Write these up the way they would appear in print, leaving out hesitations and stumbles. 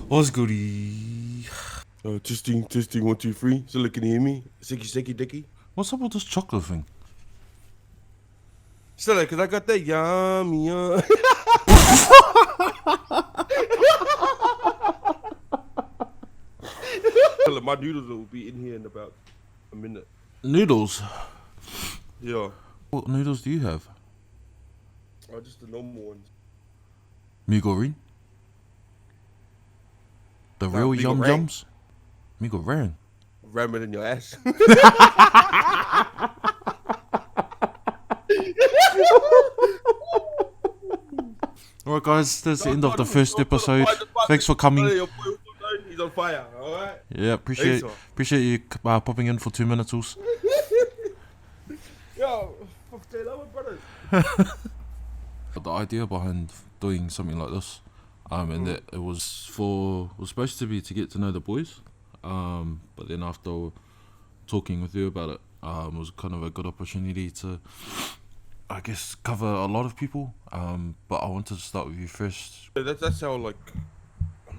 What's goody? Testing, 1, 2, 3. Still can you hear me? Sicky, dicky. What's up with this chocolate thing? Still, because I got that yummy. My noodles will be in here in about a minute. Noodles? Yeah. What noodles do you have? Oh, just the normal ones. Migorine? The Nah, real Migo yum Rang. yums? Migorine? Ram it in your ass. Alright guys, that's the end of the first episode. Thanks for coming. Your boy UsoUnknown, he's on fire, alright? Yeah, appreciate you popping in for 2 minutes. Yo, fuck Taylor, brothers. The idea behind doing something like this, and that it was supposed to be to get to know the boys, but then after talking with you about it, it was kind of a good opportunity to, I guess, cover a lot of people. But I wanted to start with you first. That's how like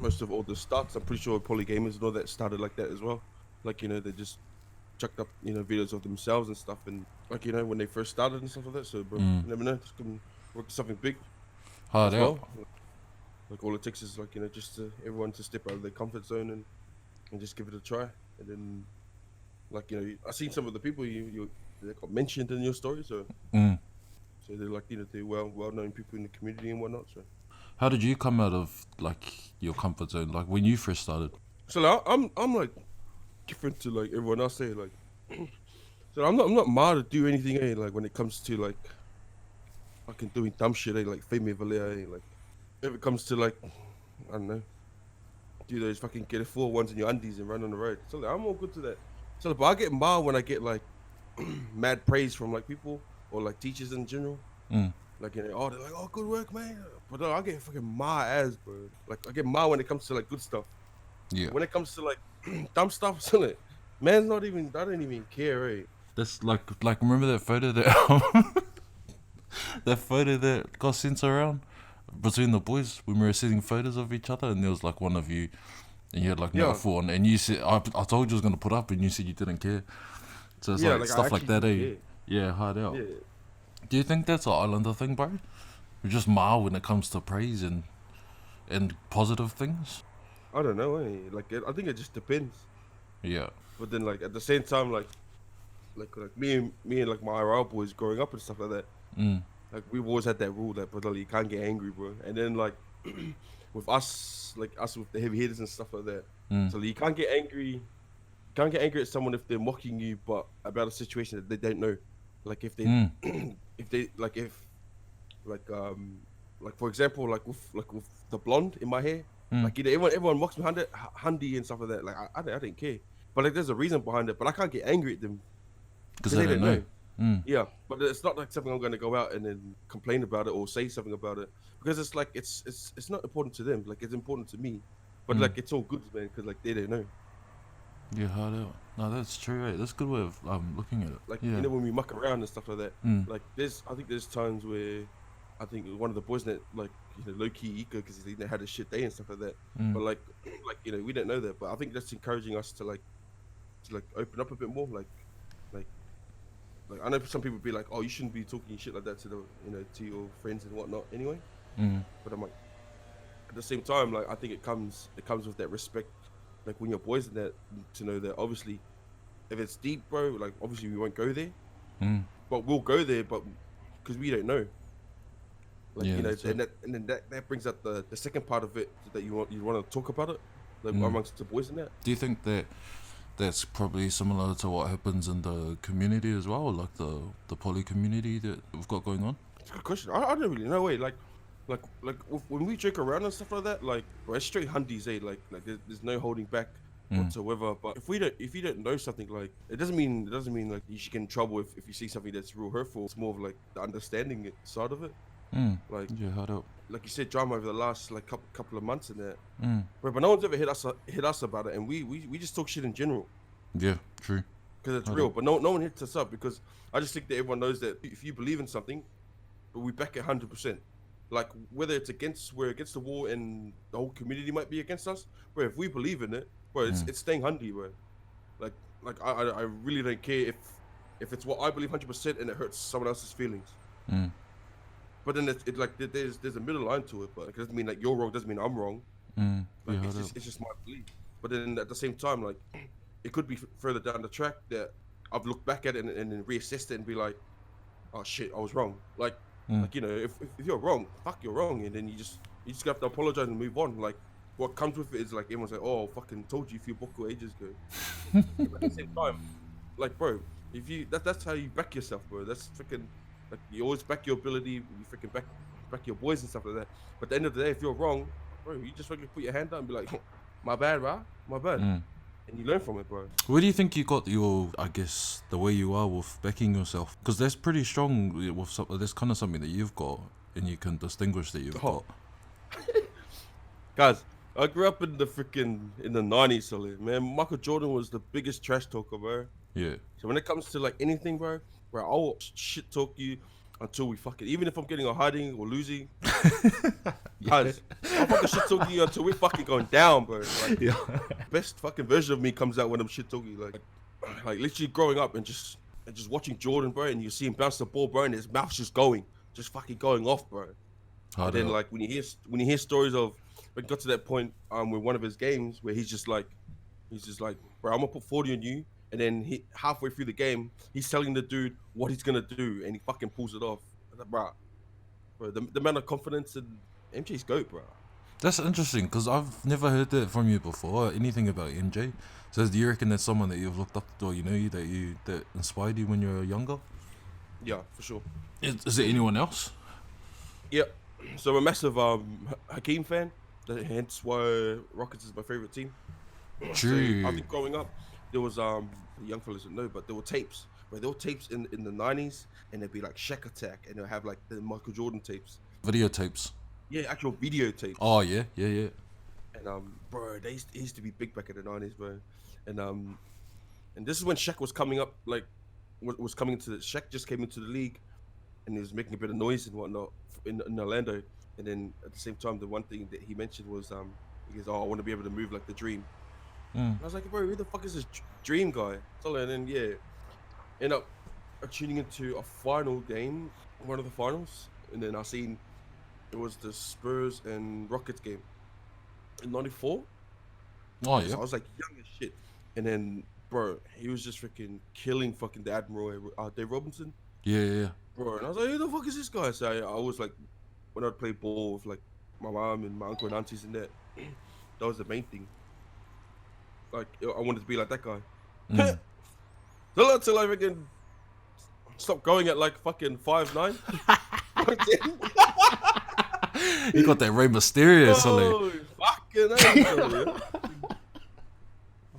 most of all the starts. I'm pretty sure polygamers and all that started like that as well. Like, you know, they just chucked up, you know, videos of themselves and stuff, and like, you know, when they first started and stuff like that. So, bro, you never know, just can work something big. Hard as out. well. Like all it takes is like, you know, just everyone to step out of their comfort zone and just give it a try. And then, like, you know, I've seen some of the people they got mentioned in your story, so they're like, you know, they're well known people in the community and whatnot. So How did you come out of like your comfort zone? Like when you first started? so like, I'm like different to like everyone else there. Like, so I'm not mad to do anything. Like when it comes to like fucking doing dumb shit. Like fame Valia. Like if it comes to like, I don't know, do those fucking get a 4-1s in your undies and run on the road. So like, I'm all good to that. So but I get mad when I get like mad praise from like people or like teachers in general. Like, you know, oh, they're like, oh, good work, man. But I get fucking mad ass, bro. Like I get mad when it comes to like good stuff. Yeah. When it comes to like dumb stuff, so like, man's not even. I don't even care, eh? That's like remember that photo that that photo that got sent around between the boys when we were sending photos of each other, and there was like one of you, and you had like Yeah. metaphor, and you said I told you I was gonna put up, and you said you didn't care. So it's Yeah, like like stuff like that, eh? care. Yeah, hard out. Yeah. Do you think that's an Islander thing, bro? We're just mild when it comes to praise and positive things. I don't know, eh? Like I think it just depends. Yeah. But then like at the same time, like me and like my IRL boys growing up and stuff like that. Like we've always had that rule that, brother, you can't get angry, bro. And then like with us with the heavy hitters and stuff like that. So like, you can't get angry. Can't get angry at someone if they're mocking you, but about a situation that they don't know. Like if they, like for example, like with the blonde in my hair, like, you know, everyone mocks me handy and stuff like that. Like I didn't care, but like there's a reason behind it. But I can't get angry at them Because they don't know. Yeah, but it's not like something I'm going to go out and then complain about it or say something about it, because it's like it's not important to them. Like it's important to me, but like it's all good, man, because like they don't know. Yeah, hard out. No, that's true, right? That's a good way of looking at it. Like, yeah. you know, when we muck around and stuff like that, like I think there's times where I think one of the boys that, like, you know, low key eco because he had a shit day and stuff like that. But like you know, we don't know that. But I think that's encouraging us to like open up a bit more. Like I know some people be like, oh, you shouldn't be talking shit like that to the, you know, to your friends and whatnot anyway. But I'm like, at the same time, like I think it comes with that respect. Like when your boys in that, to know that obviously, if it's deep, bro, like obviously we won't go there, but we'll go there, but because we don't know. Like, Yeah, you know, that's and then that brings up the second part of it that you want to talk about it, like amongst the boys in that. Do you think that that's probably similar to what happens in the community as well, like the poly community that we've got going on? It's a good question. I don't really know. Like when we joke around and stuff like that, like, bro, it's straight hundies, eh? Like there's no holding back whatsoever. But if you don't know something, like it doesn't mean like you should get in trouble if you see something that's real hurtful. It's more of like the understanding side of it. Like, Yeah, hard out. like you said, drama over the last like couple of months and that. But no one's ever hit us about it, and we just talk shit in general. Yeah, true. Because it's real. But no one hits us up, because I just think that everyone knows that if you believe in something, but we back it 100%. Like whether it's we're against the war and the whole community might be against us, bro. If we believe in it, bro, it's staying handy, bro. Like I really don't care if it's what I believe 100% and it hurts someone else's feelings. But then it like there's a middle line to it, but it doesn't mean like you're wrong, doesn't mean I'm wrong. Like it's just my belief. But then at the same time, like it could be further down the track that I've looked back at it and then reassessed it and be like, oh shit, I was wrong. Like you know, if you're wrong, fuck, you're wrong, and then you just have to apologize and move on. Like what comes with it is like everyone's like, oh, fucking told you a few buckle ages ago. But at the same time, like bro, if you that's how you back yourself, bro. That's freaking like you always back your ability, you freaking back your boys and stuff like that. But at the end of the day, if you're wrong, bro, you just fucking put your hand down and be like, my bad, bro, my bad. And you learn from it, bro. Where do you think you got your, I guess, the way you are with backing yourself? Because that's pretty strong with that's kind of something that you've got and you can distinguish that you've got. Guys, I grew up in the 90s, solid, man. Michael Jordan was the biggest trash talker, bro. Yeah. So when it comes to like anything, bro, I'll shit talk you until we fucking, even if I'm getting or hiding or losing, guys, I'll fucking shit talk you until we're fucking going down, bro. Like, best fucking version of me comes out when I'm shit talking, like literally growing up and just watching Jordan, bro, and you see him bounce the ball, bro, and his mouth's just fucking going off, bro. And then like when you hear stories of when it got to that point with one of his games where he's just like, bro, I'm gonna put 40 on you. And then he halfway through the game, he's telling the dude what he's gonna do, and he fucking pulls it off. Like, bro, the amount of confidence in MJ's GOAT, bro. That's interesting because I've never heard that from you before. Anything about MJ? So do you reckon that's someone that you've looked up to, or you know that inspired you when you were younger? Yeah, for sure. Is it anyone else? Yeah. So I'm a massive Hakeem fan. Hence why Rockets is my favorite team. True. So I think growing up, there was the young fellas don't know, but there were tapes. But there were tapes in the 90s, and there'd be like Shaq Attack, and they'll have like the Michael Jordan tapes. Videotapes. Yeah, actual videotapes. Oh yeah. And bro, they used to be big back in the 90s, bro. And this is when Shaq was coming up, like was coming into Shaq just came into the league, and he was making a bit of noise and whatnot in Orlando. And then at the same time, the one thing that he mentioned was he goes, oh, I want to be able to move like the Dream. And I was like, bro, who the fuck is this Dream guy? So, and then end up tuning into a final game, one of the finals, and then I seen it was the Spurs and Rockets game in '94. Oh yeah. So I was like young as shit, and then bro, he was just freaking killing fucking the Admiral, Dave Robinson. Yeah. Bro, and I was like, who the fuck is this guy? So I was like, when I'd play ball with like my mom and my uncle and aunties and that was the main thing. Like I wanted to be like that guy. Till I freaking stop going at like fucking 5'9". You got that Rey Mysterio, oh, fucking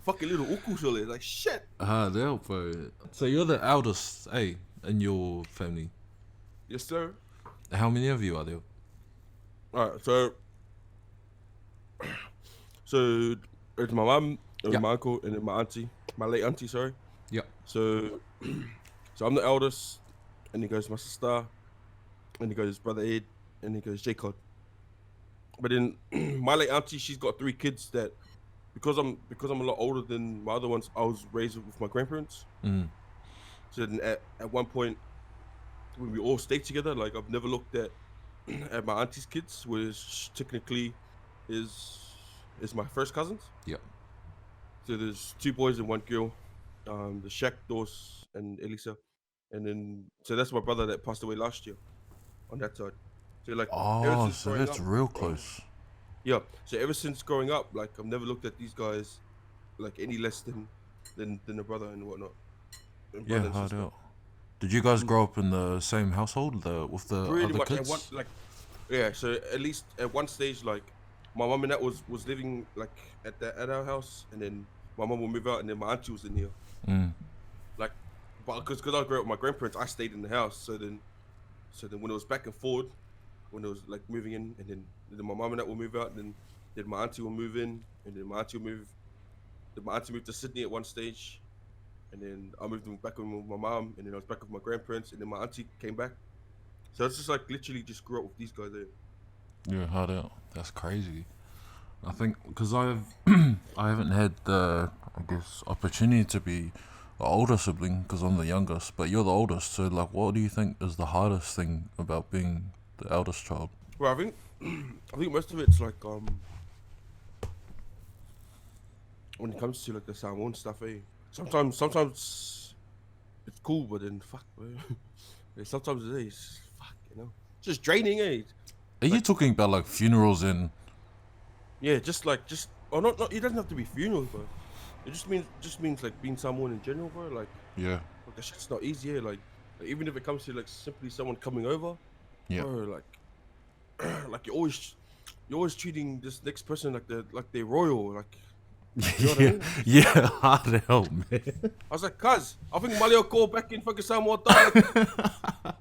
fucking little uku, solid. Like shit. There, bro. So you're the eldest, in your family. Yes, sir. How many of you are there? All right, so it's my mom, my uncle, and then my auntie, my late auntie, sorry. Yeah. So I'm the eldest, and he goes my sister, and he goes brother Ed, and he goes Jacob. But then my late auntie, she's got 3 kids that, because I'm a lot older than my other ones, I was raised with my grandparents. So then at one point, when we all stayed together, like I've never looked at my auntie's kids, which technically is my first cousins. Yeah. So there's 2 boys and 1 girl, the Shaq, Dos, and Elisa, and then so that's my brother that passed away last year, on that side. So like, so that's real close. Yeah. So ever since growing up, like I've never looked at these guys like any less than a brother and whatnot. Yeah, hard out. Did you guys grow up in the same household with the pretty other much kids? Yeah, so at least at one stage, like my mom and that was living like at our house, and then my mom would move out, and then my auntie was in here. Like, but because I grew up with my grandparents, I stayed in the house. So then when it was back and forward, when it was like moving in, and then my mom and that will move out, and then my auntie will move in, and then my auntie will move. Then my auntie moved to Sydney at one stage, and then I moved back with my mom, and then I was back with my grandparents, and then my auntie came back. So it's just like literally just grew up with these guys there. Yeah, hard out. That's crazy. I think because I haven't had the opportunity to be the older sibling because I'm the youngest, but you're the oldest. So like, what do you think is the hardest thing about being the eldest child? Well, I think I think most of it's like when it comes to like the Samoan stuff, sometimes it's cool, but then fuck, bro. Sometimes it's fuck, it's just draining, eh? Are you Like, talking about like funerals and? yeah, just or not. It doesn't have to be funerals, bro. It just means like being someone in general, bro. Yeah, Like that shit's not easy, eh? Like even if it comes to like simply someone coming over, yeah. bro. Like you're always treating this next person like they're royal, like. You know what I Yeah, mean? yeah, hard out, man. I was like, cuz, I think Malio called back in fucking Samoa like 50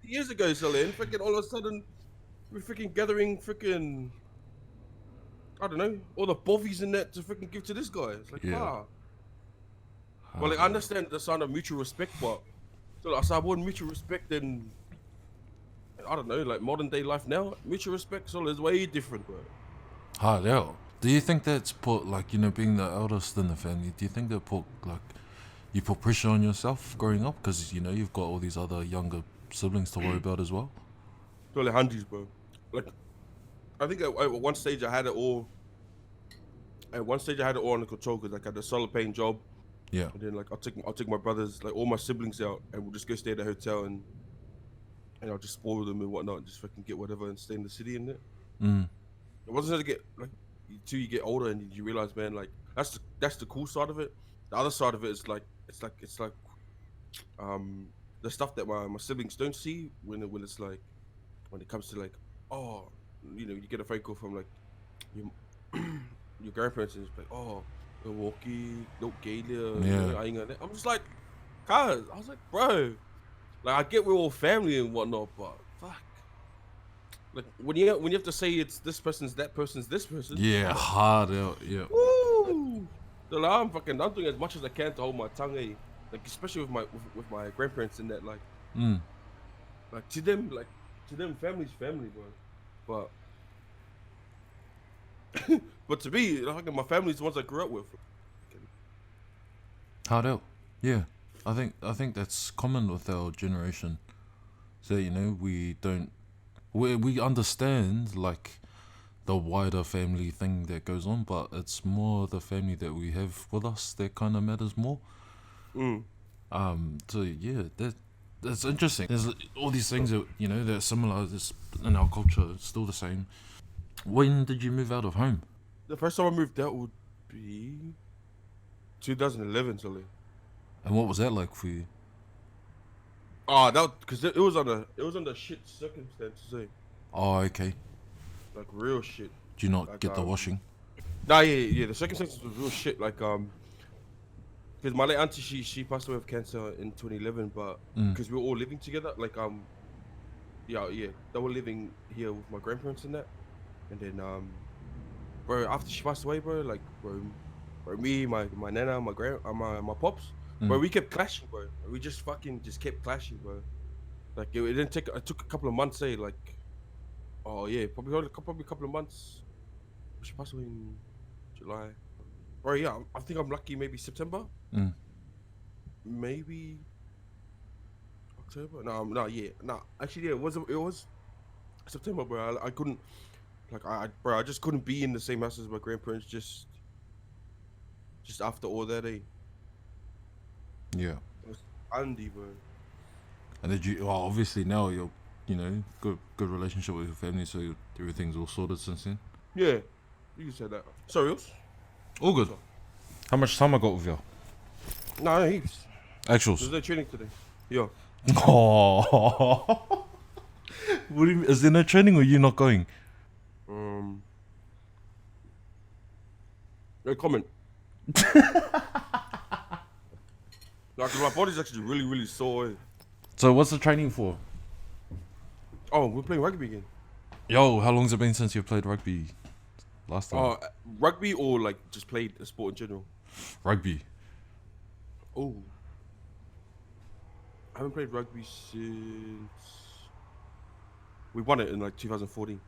years ago, Celine. Freaking all of a sudden, we're freaking gathering freaking, I don't know, all the bovies in that to freaking give to this guy. It's like, Yeah, wow. Well, like, hard I out. understand the sound of mutual respect, but so like, Samoan mutual respect and, I don't know, like modern day life now, mutual respect, so it's way different, bro. Hard out. Do you think that's put like being the eldest in the family? Do you think that put like you put pressure on yourself growing up because you've got all these other younger siblings to worry about as well? So like handies, bro. Like, I think at one stage I had it all. At one stage I had it all under control because like I had a solid paying job. Yeah. And then like I'll take my brothers, like all my siblings out, and we'll just go stay at the hotel, and I'll just spoil them and whatnot, and just fucking get whatever and stay in the city in it. Mm. It wasn't until till you get older and you realize, man, like that's the cool side of it. The other side of it is like it's like um the stuff that my siblings don't see when it's like when it comes to like, oh, you get a phone call from like your your grandparents and it's like, oh, Milwaukee, no Galia, Yeah. I'm just like, cuz I was like, bro, like I get we're all family and whatnot, but fuck. Like when you have to say it's this person's that person's this person, Yeah. I'm like, Hard out. Yeah. woo. So like I'm doing as much as I can to hold my tongue, eh? Like especially with my grandparents and that, Mm. to them family's family, bro. But to me, like my family's the ones I grew up with. Hard out. Yeah. I think that's common with our generation. So we don't we understand like the wider family thing that goes on, but it's more the family that we have with us that kind of matters more. Mm. So yeah, that's interesting. There's all these things that that are similar. This in our culture, it's still the same. When did you move out of home? The first time I moved out would be 2011, Sully. And what was that like for you? Ah, that because it was under shit circumstances, eh? Oh, okay. Like real shit. Do you not Like get the washing? nah, yeah. The circumstances was real shit. Like because my late auntie she passed away of cancer in 2011, but because we were all living together, like yeah, they were living here with my grandparents and that, and then bro, after she passed away, bro, like bro, me, my nana, my pops, bro, we kept clashing, bro. We just fucking just kept clashing, bro. Like it didn't take. It took a couple of months, say like, oh yeah, probably a couple of months. She passed away in July. Bro, yeah, I think I'm lucky. Maybe September, maybe October. No, yeah, no. Actually, yeah, it was September, bro. I couldn't. Like bro, I just couldn't be in the same house as my grandparents. Just after all that, eh? Yeah. It was Andy, bro. And did you? Well, obviously now you're, good relationship with your family, so everything's all sorted since then. Yeah, you can say that. Sorry, else? All good. How much time I got with you? No, heaps. Actuals. There's no training today. Yeah. Oh. What do you mean? Is there no training or you not going? No comment. Like, 'cause my body's actually really, really sore. Eh? So what's the training for? Oh, we're playing rugby again. Yo, how long's it been since you played rugby last time? Oh, rugby or like just played a sport in general? Rugby. Oh, I haven't played rugby since We won it in like 2014.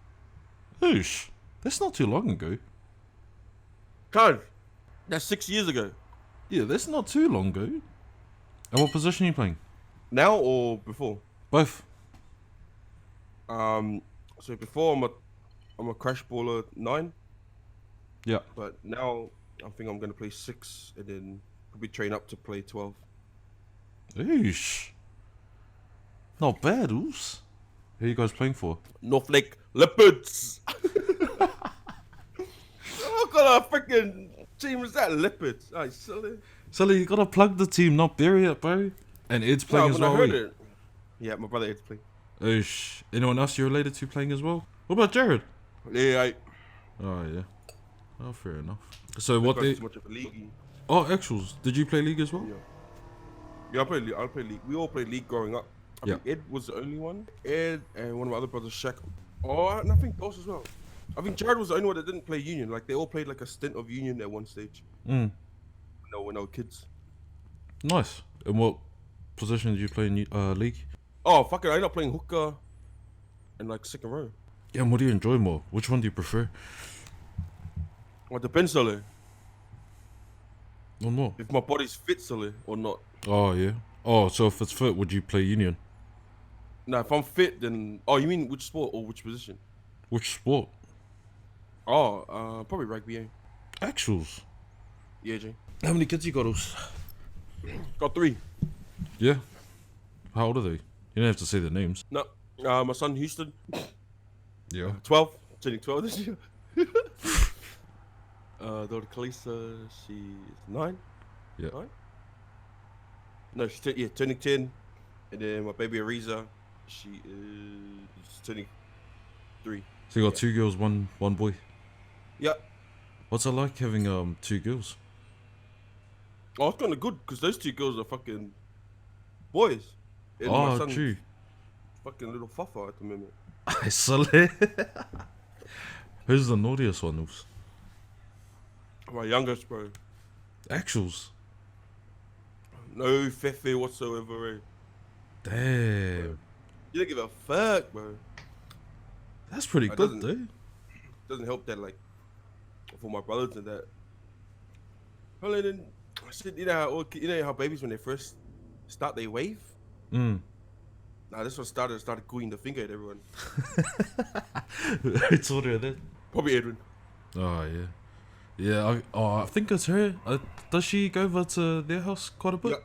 Oosh, that's not too long ago. God, that's 6 years ago. Yeah, that's not too long ago. And what position are you playing? Now or before? Both. So before I'm a crash baller 9. Yeah. But now I think I'm gonna play 6 and then probably train up to play 12. Oosh. Not bad, Oos. Who are you guys playing for? North Lake Leopards. What kind of freaking team is that? Leopards. Alright, silly. Sully, you gotta plug the team, not bury it, bro. And Ed's playing as well. I heard it. Yeah, my brother Ed's playing. Oosh. Anyone else you're related to playing as well? What about Jared? Yeah, Oh, yeah. Oh, fair enough. So what they... much of a league. Oh, actuals. Did you play League as well? Yeah, I play League. We all played League growing up. I think Ed was the only one. Ed and one of my other brothers, Shaq. Oh, and I think Boss as well. I think Jared was the only one that didn't play Union. Like, they all played like a stint of Union at one stage. Mm. When they were kids. Nice. And what position did you play in League? Oh, fuck it. I ended up playing hooker and like second row. Yeah, and what do you enjoy more? Which one do you prefer? Well, it depends, Sully. Or not? If my body's fit, Sully, or not. Oh, yeah. Oh, so if it's fit, would you play Union? Nah, if I'm fit, then... Oh, you mean which sport or which position? Which sport? Oh, probably rugby, eh? Actuals. Yeah, Jay. How many kids you got, Oos? Got 3. Yeah. How old are they? You don't have to say their names. No. My son, Houston. Yeah. 12. Turning 12 this year. Daughter Kalisa, she's 9. Yeah. 9? No, she's turning 10. And then my baby Ariza, she is turning 3. So you got 2 girls, one boy. Yeah. What's it like having 2 girls? Oh, it's kind of good because those 2 girls are fucking boys. And Oh, my son's true. fucking little fuffer at the moment. I silly. Who's the naughtiest one, Oos? My youngest, bro. Actuals. No fefe whatsoever, eh? Damn. You don't give a fuck, bro. That's pretty It good, though. Doesn't help that, like, for my brothers and that. Well, then, you know how babies, when they first start, they wave? Mm. Nah, this one started gooing the finger at everyone. Who taught her that? Probably Edwin. Oh, yeah. Yeah, I think it's her. Does she go over to their house quite a bit?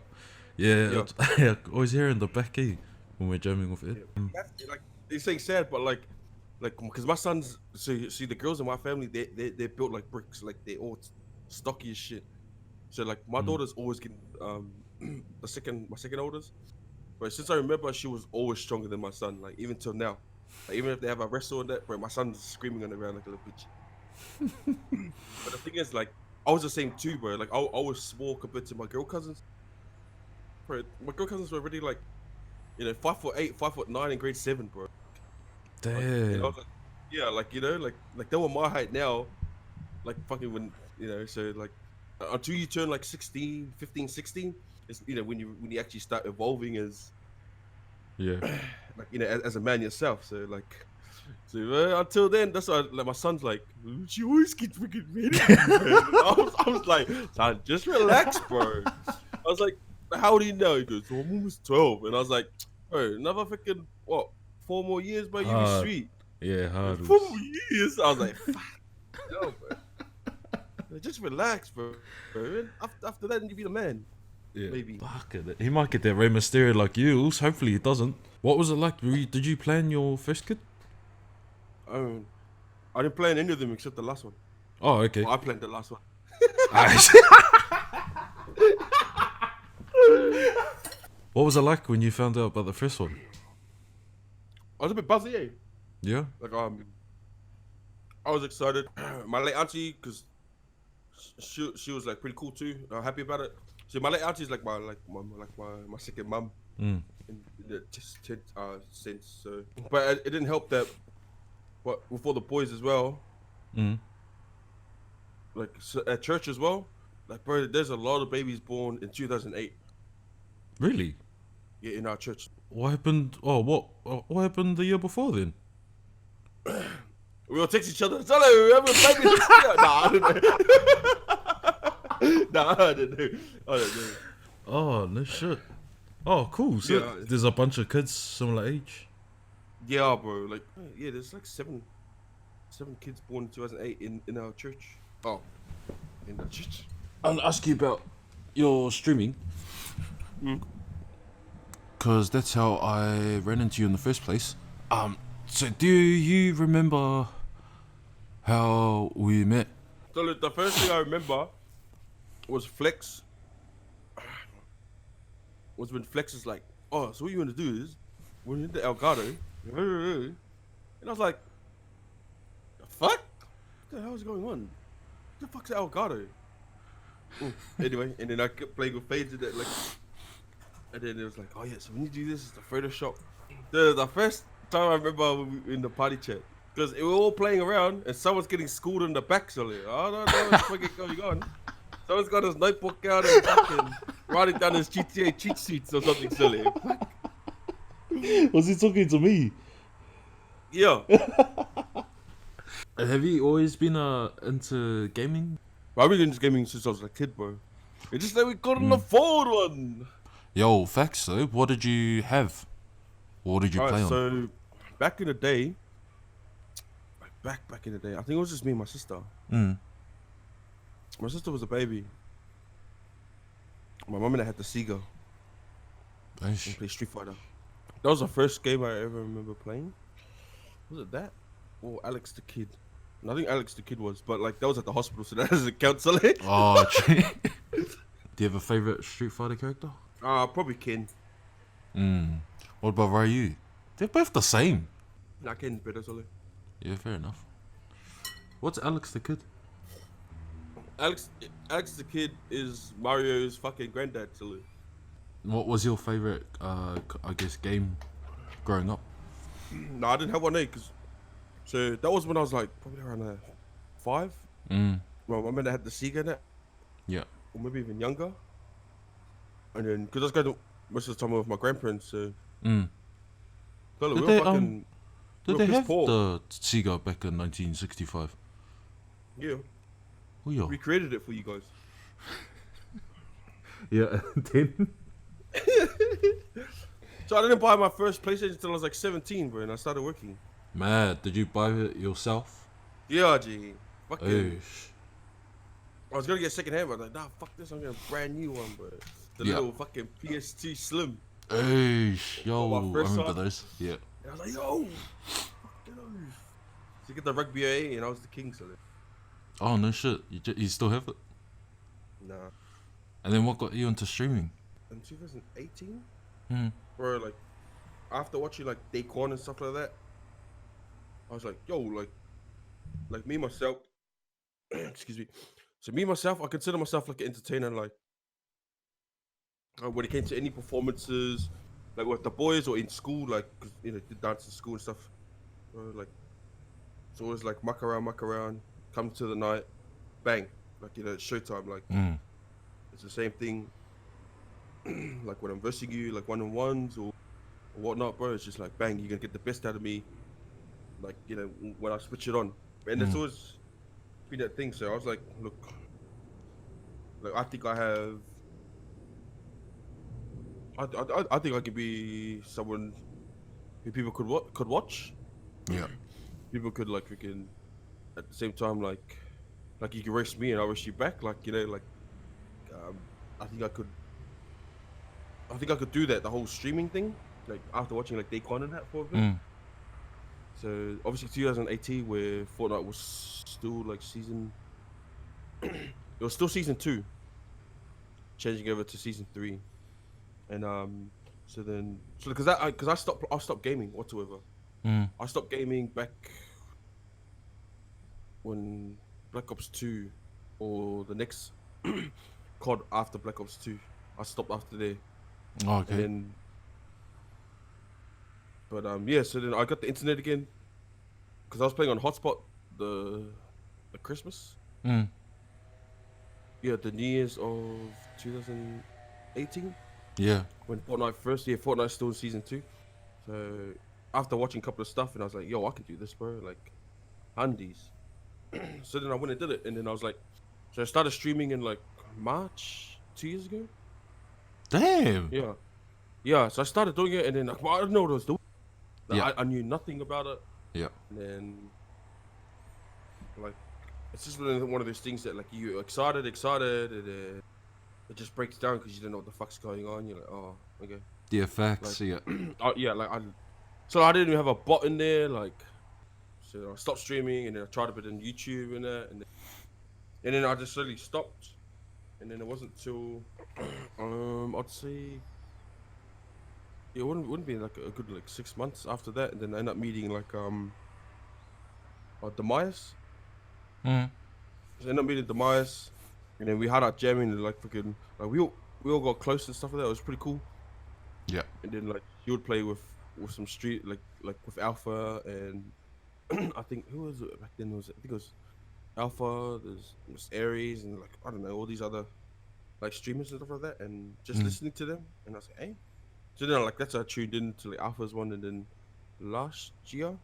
Yeah. I always hear her in the back, eh, when we're jamming with it. Yeah. That's, like, it's saying sad, but like, because my sons, see the girls in my family, they're built like bricks, like they're all stocky as shit. So like my daughter's always getting my second oldest, but since I remember, she was always stronger than my son. Like even till now, like, even if they have a wrestle and that, bro, my son's screaming on the ground like a little bitch. But the thing is, like, I was the same too, bro. Like I was small compared to my girl cousins. Bro, my girl cousins were already like, 5'8", 5'9" in grade 7, bro. Damn. Like, I was like, yeah, like they were my height now, like fucking when so like until you turn like 16, 15, 16, it's when you actually start evolving as like as a man yourself. So like until then, that's why like my son's like, she always gets freaking ready. I was like, son, just relax, bro. I was like, how do you know? He goes, I'm almost 12, and I was like, bro, another freaking 4 more years, bro, you be sweet. Yeah, hard. 4 more years. I was like, fuck, no, bro. Just relax, bro. After that, you be the man. Yeah. Maybe. Fuck it. He might get that Rey Mysterio like you. Hopefully he doesn't. What was it like? Did you plan your first kid? I didn't plan any of them except the last one. Oh, okay. I planned the last one. What was it like when you found out about the first one? I was a bit buzzy, eh? Yeah. Like I was excited. My late auntie, because she was like pretty cool too. Happy about it. So my late auntie is like my second mum in the sense. So, but it didn't help that. But with all the boys as well, like at church as well, like bro, there's a lot of babies born in 2008. Really? Yeah, in our church. What happened? Oh, what happened the year before then? We all text each other. Hello, have a baby. Nah, I don't know. Nah, I don't know. I don't know. Oh, no shit. Oh, cool. So Yeah. there's a bunch of kids similar age. Yeah, bro. Like, yeah, there's like seven kids born in 2008 in our church. Oh, in the church. I'll ask you about your streaming. Because that's how I ran into you in the first place. So do you remember how we met? So look, the first thing I remember was Flex. Was when Flex is like, oh, so what you want to do is we're in the Elgato. And I was like, the fuck? What the hell is going on? What the fuck's Elgato? Anyway, and then I kept playing with Fades and that, like, and then it was like, oh yeah, so when you do this, it's the Photoshop. The first time I remember we were in the party chat, because we were all playing around and someone's getting schooled in the back, so like, I don't know what's fucking going on. Someone's got his notebook out and fucking writing down his GTA cheat sheets or something silly. Was he talking to me? Yeah. Have you always been into gaming? I've been into gaming since I was a kid, bro. It's just that we couldn't afford one. Yo, facts though. What did you have? What did you play on? So, back in the day, back in the day, I think it was just me and my sister. My sister was a baby. My mum and I had the Sega. And play Street Fighter. That was the first game I ever remember playing. Was it that? Or Alex the Kid? And I think Alex the Kid was, but like that was at the hospital, so that doesn't count, Sully. Oh, gee. Do you have a favorite Street Fighter character? Probably Ken. What about Ryu? They're both the same. Nah, Ken's better, Sully. Yeah, fair enough. What's Alex the Kid? Alex the Kid is Mario's fucking granddad, Sully. What was your favorite, I guess, game growing up? No, I didn't have one, because so that was when I was like probably around 5. My mum and I had the Sega in it. Yeah. Or maybe even younger. And then, because I was going most of the time with my grandparents, so. So Did they have the Sega back in 1965? Yeah. Oh, yeah. We created it for you guys. Yeah, then? So I didn't buy my first PlayStation until I was like 17, bro, and I started working. Mad, did you buy it yourself? Yeah, G. Fucking. Oosh. I was gonna get second hand, but I was like, nah, fuck this, I'm getting a brand new one, bro. The little fucking PS2 Slim. Oosh, yo, I remember time. those. Yeah. And I was like, yo, get those. So you get the Rugby A, and I was the king, so. Oh, no shit. You still have it? Nah. And then what got you into streaming? In 2018? Bro, like, after watching, like, Daquan and stuff like that, I was like, yo, like me, myself, excuse me. So me, myself, I consider myself like an entertainer, like, when it came to any performances, like with the boys or in school, like, 'cause, you know, did dance in school and stuff, like, it's always like muck around, come to the night, bang, like, you know, it's showtime, like, it's the same thing, like when I'm versing you, like one-on-ones or whatnot, bro, it's just like, bang, you're gonna get the best out of me, like, you know, when I switch it on, and it's always been that thing, so I was like, look, like, I think I have, I think I could be someone who people could watch. Yeah. People could like freaking at the same time like you can race me and I'll race you back. Like, you know, like I think I could do that, the whole streaming thing. Like after watching like Daquan and that for a bit. So obviously 2018 where Fortnite was still like season it was still season 2. Changing over to season 3. And so because I stopped gaming whatsoever. I stopped gaming back when Black Ops 2 or the next COD after Black Ops 2. I stopped after there. Oh, okay. And then, but yeah, so then I got the internet again because I was playing on hotspot the Christmas. Yeah, the New Year's of 2018. Yeah. When Fortnite's still in season 2. So after watching a couple of stuff, and I was like, yo, I can do this, bro. Like, undies. So then I went and did it, and then I was like, so I started streaming in like March 2 years ago. Damn. Yeah, yeah. So I started doing it, and then like, well, I didn't know what I was doing. Like, Yeah. I knew nothing about it, Yeah. and then like it's just one of those things that like you're excited, and then it just breaks down because you don't know what the fuck's going on. You're like, oh, okay. The effects. Like, Yeah. yeah, so I didn't even have a bot in there. Like, so I stopped streaming, and then I tried a bit on YouTube and that, and then I just slowly stopped. And then it wasn't till, I'd say, it wouldn't be like a good like 6 months after that, and then I ended up meeting like Demise. Mm. So I ended up meeting Demise, and then we had our jamming and like freaking like we all got close and stuff like that. It was pretty cool. Yeah. And then like he would play with some street like with Alpha and I think who was it back then? I think it was Alpha. There's Aries and like I don't know all these other like streamers and stuff like that, and just listening to them, and I was like, hey. So then like that's how I tuned in to like Alpha's one, and then last year,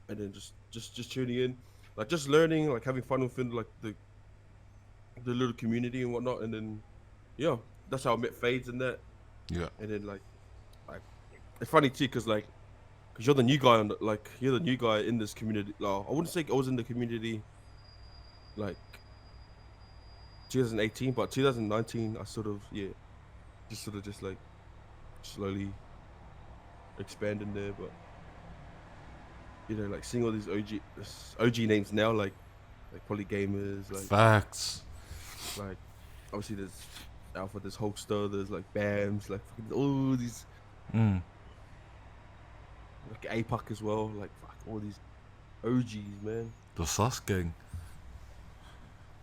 and then just tuning in, like just learning, like having fun within like the little community and whatnot, and then yeah, that's how I met Fades and that. Yeah. And then like it's funny too, cause you're the new guy you're the new guy in this community. Like, I wouldn't say I was in the community like 2018, but 2019 I sort of just like slowly expanding there, but like seeing all these OG names now, like Poly Gamers, like Facts. like obviously there's Alpha, there's Hulkster, there's like Bams, like all these like APAC as well, like fuck all these OGs, man. The Sus gang.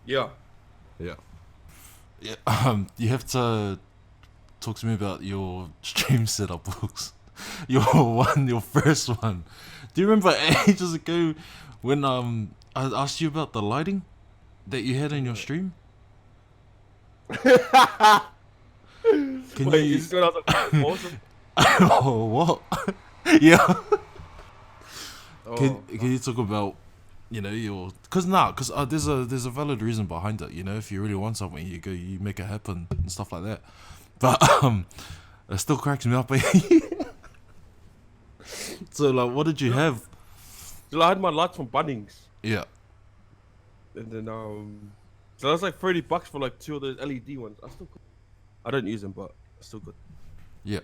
Yeah. Yeah. Yeah. You have to talk to me about your stream setup books. Your first one. Do you remember ages ago when I asked you about the lighting that you had in your stream? Wait, is this when I was like, awesome? Oh, what? Yeah. Oh, Can you talk about your because there's a valid reason behind it. If you really want something, you make it happen and stuff like that. But it still cracks me up. So like, what did you have? so I had my lights from Bunnings, Yeah. and then so that was like $30 for like 2 of those LED ones. I don't use them, but I still good. Yeah.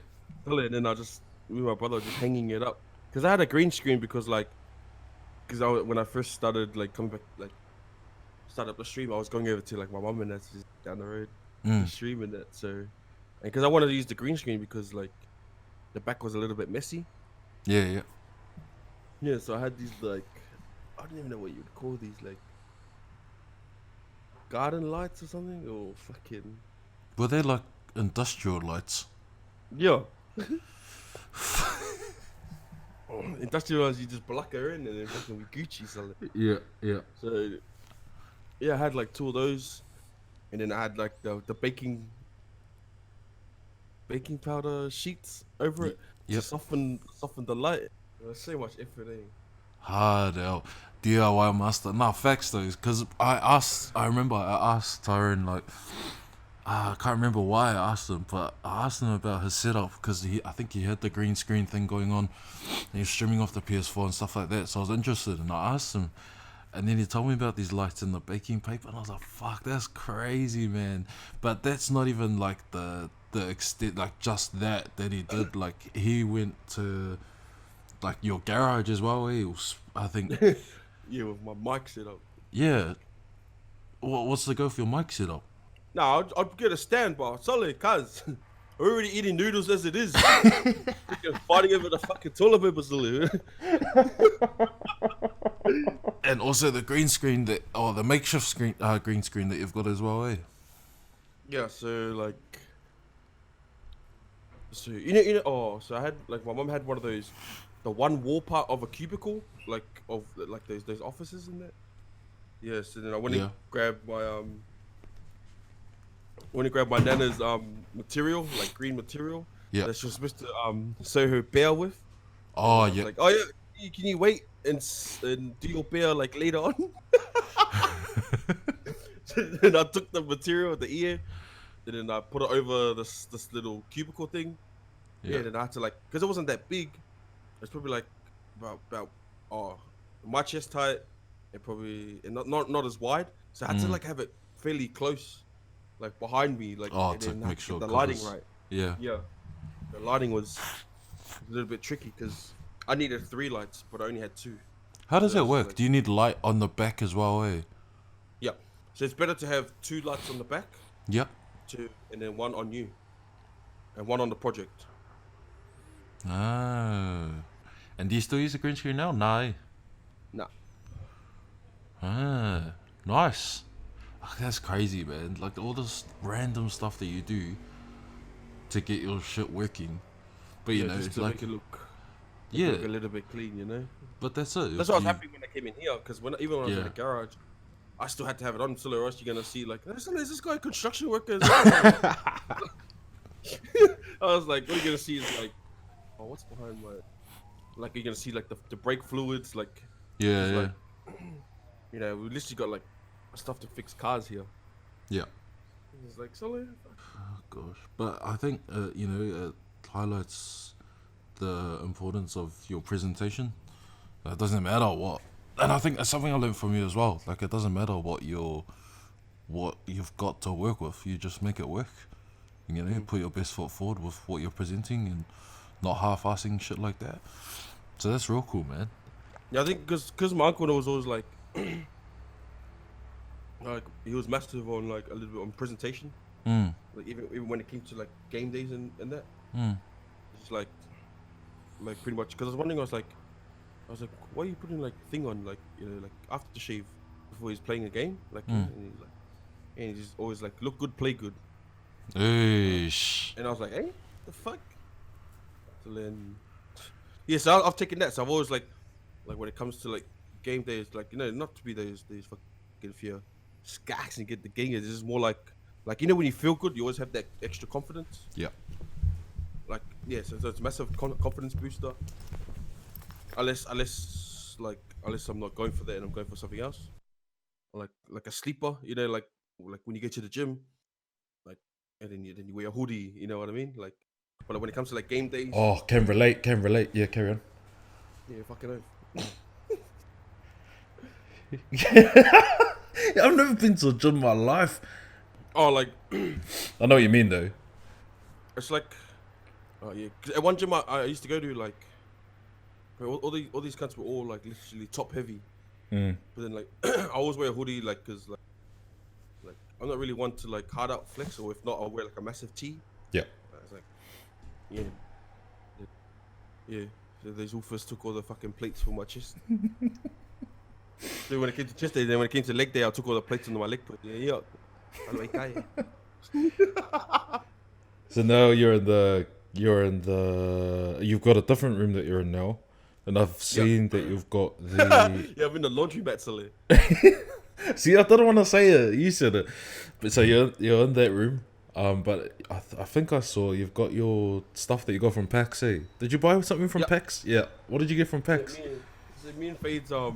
And then I just me and my brother just hanging it up because I had a green screen because when I first started like coming back like start up the stream, I was going over to like my mum and that's just down the road streaming that. So and because I wanted to use the green screen because like the back was a little bit messy. Yeah. Yeah, so I had these like I don't even know what you would call these, like garden lights or something, or fucking Were they like industrial lights? yeah. Industrial ones you just block her in and then fucking with Gucci sell it. Yeah. So yeah, I had like 2 of those, and then I had like the baking powder sheets over it to soften the light. There's so much effort in. Hard hell. DIY master. Nah, facts though, because I remember I asked Tyron, like, I can't remember why I asked him, but I asked him about his setup because I think he had the green screen thing going on and he was streaming off the PS4 and stuff like that, so I was interested and I asked him, and then he told me about these lights in the baking paper and I was like, fuck, that's crazy, man. But that's not even like the extent, like just that he did. Like he went to like your garage as well, I think. Yeah, with my mic set up. Yeah. What's the go for your mic setup? Nah, I'd get a stand, but sorry, cuz we're already eating noodles as it is. Freaking fighting over the fucking toilet paper, silly. And also the green screen the makeshift green screen that you've got as well, eh? Yeah, so so I had like my mom had one of those, the one wall part of a cubicle, like of like those offices in there. Yeah, so then I went and grabbed my nana's material, like green material. Yeah. That she was supposed to sew her bear with. Oh yeah. Like, oh yeah, can you wait and do your beer like later on? And I took the material, the ear, and then I put it over this little cubicle thing. Yeah, Yeah. then I had to like, because it wasn't that big. It's probably like about my chest height, and probably and not as wide. So I had to like have it fairly close, like behind me, like, Oh, and to then I had make to sure get it the lighting covers. right. Yeah. Yeah, the lighting was a little bit tricky because I needed 3 lights, but I only had 2. How So does it that's work? like, Do you need light on the back as well, eh? yeah. So it's better to have 2 lights on the back, Yep. and then one on you, and one on the project. Ah. And do you still use a green screen now? No. Eh? Nah. Ah. Nice. Oh, that's crazy, man. Like all this random stuff that you do to get your shit working. But you Yeah, know, just to like, make it yeah. look a little bit clean, you know. But that's it. That's why I was happy when I came in here, because even when I was in Yeah. the garage, I still had to have it on, or else you're gonna see like, is this guy a construction worker as well? I was like, what you're gonna see is like, oh, what's behind my, like you're gonna see like the brake fluids, like, Yeah, because yeah. like, we literally got like stuff to fix cars here. Yeah. It's like, so Oh, gosh. But I think, it highlights the importance of your presentation. It doesn't matter what. And I think that's something I learned from you as well. Like, it doesn't matter what you've got to work with. You just make it work. You know, put your best foot forward with what you're presenting and not half-assing shit like that. So that's real cool, man. yeah, I think because my uncle was always like, he was massive on like a little bit on presentation. Like even when it came to like game days and that, it's like pretty much, because I was wondering, I was like, why are you putting like thing on, like, like after the shave before he's playing a game, like, and he's always like, look good, play good. Eesh. And I was like, hey, the fuck. So then, yeah, so I've taken that. So I've always like when it comes to like game days, like, not to be those fucking fear scacks and get the game. It's just more like when you feel good, you always have that extra confidence. Yeah. Like, yeah, so it's a massive confidence booster. Unless I'm not going for that and I'm going for something else, like a sleeper, like when you get to the gym, like, and then you wear a hoodie, you know what I mean? Like, but like, when it comes to like game days, Oh, can relate. Yeah, carry on. yeah, fucking oath. I've never been to a gym in my life. Oh, like, I know what you mean, though. it's like, oh yeah, 'cause at one gym I used to go to, like, all these cunts were all like literally top heavy. But then like I always wear a hoodie, like, cause like I'm not really one to like hard out flex, or if not, I'll wear like a massive tee. Yeah. It's like, yeah. So these all first took all the fucking plates from my chest. So when it came to chest day, then when it came to leg day, I took all the plates onto my leg. But yeah. So now you've got a different room that you're in now, and I've seen that you've got the. Yeah, I'm in the laundry mat, Sully. See, I didn't want to say it. You said it, but so you're in that room. But I think I saw you've got your stuff that you got from PAX. Eh? Did you buy something from PAX? Yeah. What did you get from PAX? Me and Fade's what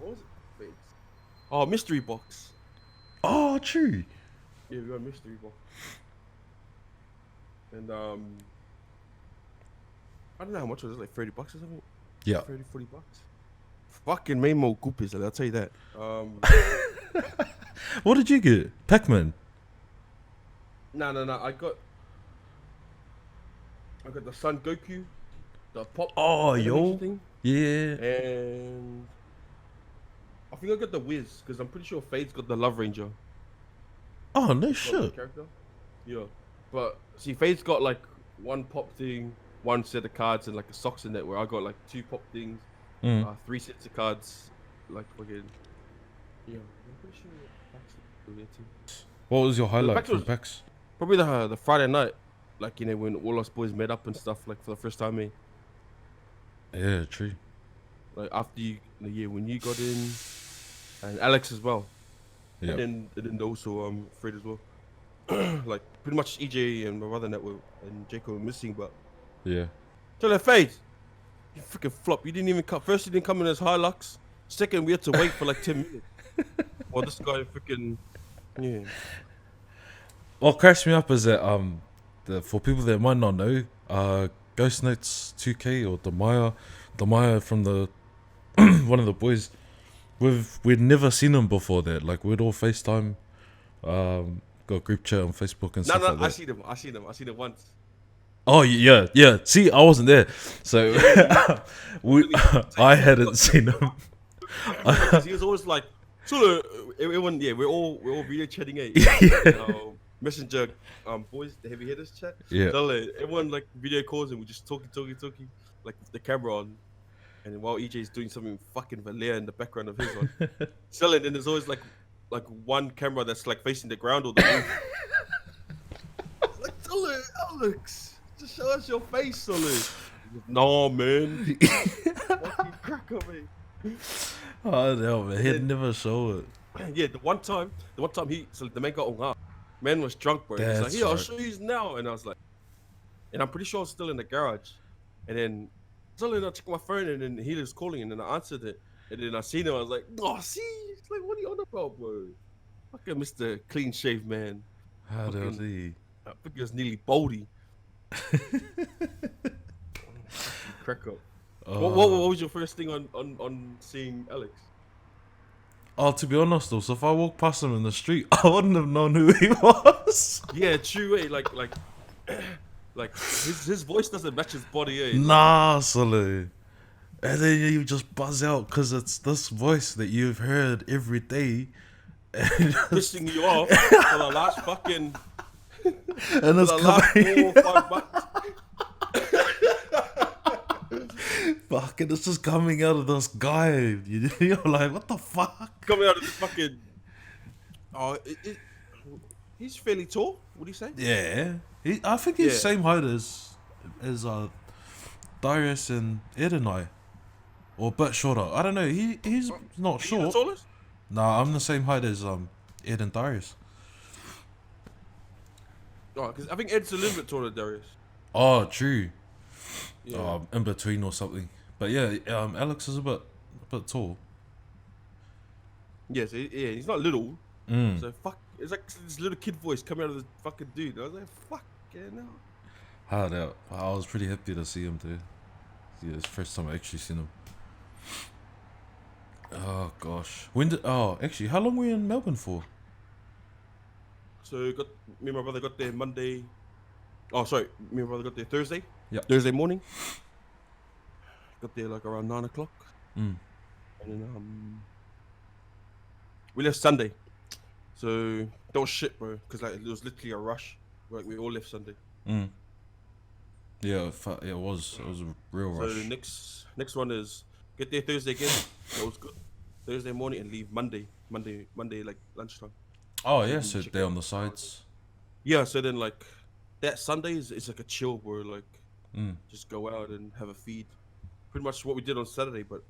was it? Fade's? Oh, mystery box. Oh, true. Yeah, we got a mystery box. And I don't know how much it was, like $30 or something. Yeah. 30, $40. Fucking made more goopies, I'll tell you that. What did you get? Pac-Man. No. I got the Son Goku, the pop. Oh, yo. Thing, Yeah. and I think I got the Wiz, because I'm pretty sure Fade's got the Love Ranger. Oh, no shit. Character. Yeah, but see, Fade's got like one pop thing, one set of cards, and like a socks in that, where I got like 2 pop things, 3 sets of cards, like fucking. Yeah, I'm pretty sure PAX is there too. What was your highlight PAX from was- PAX? Probably the Friday night, like, when all us boys met up and stuff, like for the first time, Yeah, true. like after when you got in, and Alex as well. Yeah. And then also Fred as well. Like pretty much EJ and my brother and Jacob were missing, but Yeah. so the Fade. You freaking flop. You didn't even come. First, you didn't come in as Hilux. Second, we had to wait for like 10 minutes. Well, this guy freaking, yeah. What cracks me up is that for people that might not know, Ghost Notes 2K or Demaya from the one of the boys, we'd never seen him before that. Like we'd all FaceTime, got a group chat on Facebook and stuff like that. I seen him once. Oh yeah. See, I wasn't there, so I hadn't seen him. He was always like, so everyone, yeah, we're all video chatting, Messenger, boys, the heavy hitters chat. Yeah. So everyone like video calls and we just talking, like with the camera on, and then while EJ's doing something fucking Valère in the background of his one. So then there's always like one camera that's like facing the ground or the roof. Like, Sully, Alex, just show us your face, Sully. No, man. Fucking crack on me. Oh no, man, he'd never show it. Yeah, the one time the man got on. Man was drunk, bro. He's like, That's here, I'll right. show you now. And I was like, and I'm pretty sure I was still in the garage. And then suddenly I checked my phone and then he was calling and then I answered it. And then I seen him, I was like, oh, see? It's like, what are you on about, bro? Fucking Mr. Clean Shave Man. How does he? I think it was nearly Baldy. Crack up. What was your first thing on seeing Alex? Oh, to be honest though, so if I walked past him in the street, I wouldn't have known who he was. Yeah, true way. Like his voice doesn't match his body, eh? Nah, Sully. And then you just buzz out because it's this voice that you've heard every day. And Pissing you off for the last fucking and it's the last coming. 4 or 5 months. Fucking, it's just coming out of this guy. You're like, what the fuck? Coming out of this fucking. Oh, he's fairly tall. What do you say? Yeah, I think he's Yeah. same height as Darius and Ed and I, or a bit shorter. I don't know. He's not Are you the short. tallest? Nah, I'm the same height as Ed and Darius. Oh, because I think Ed's a little bit taller than Darius. Oh, true. Yeah. In between or something. But yeah, Alex is a bit tall. Yes, yeah, he's not little. Mm. So fuck, it's like this little kid voice coming out of this fucking dude. I was like, fuck, yeah, no. Hard out. I was pretty happy to see him too. Yeah, it's the first time I actually seen him. Oh gosh. Actually, how long were you in Melbourne for? So me and my brother got there Monday. Oh, sorry, me and my brother got there Thursday. Yeah. Thursday morning. Got there like around 9 o'clock. Mm. And then we left Sunday. So that was shit, bro. Because like it was literally a rush. Like we all left Sunday. Mm. Yeah, it was a real rush. So next one is get there Thursday again. That was good. Thursday morning and leave Monday like lunchtime. Oh yeah, so they're on the sides. Yeah, so then like that Sunday is like a chill, bro. Like just go out and have a feed. Pretty much what we did on Saturday, but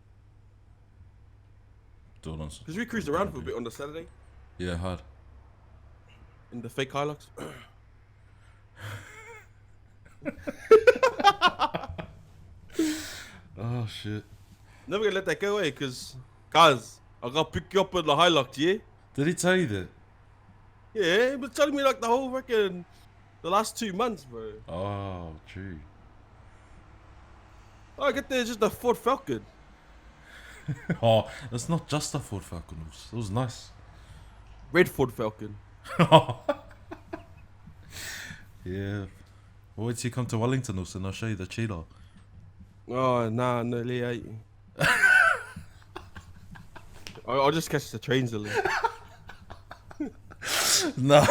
because we cruised around for a bit on the Saturday Yeah, hard. in the fake Hilux. Oh shit. Never gonna let that go away, cause guys, I gotta pick you up in the Hilux, yeah. Did he tell you that? Yeah, he was telling me like the whole freaking the last 2 months, bro. Oh, true. I get there just a Ford Falcon. Oh, it's not just a Ford Falcon. It was nice. Red Ford Falcon. Yeah. Well, wait till you come to Wellington, also, and I'll show you the cheetah. Oh nah, no, Lee. I'll just catch the trains a little. No,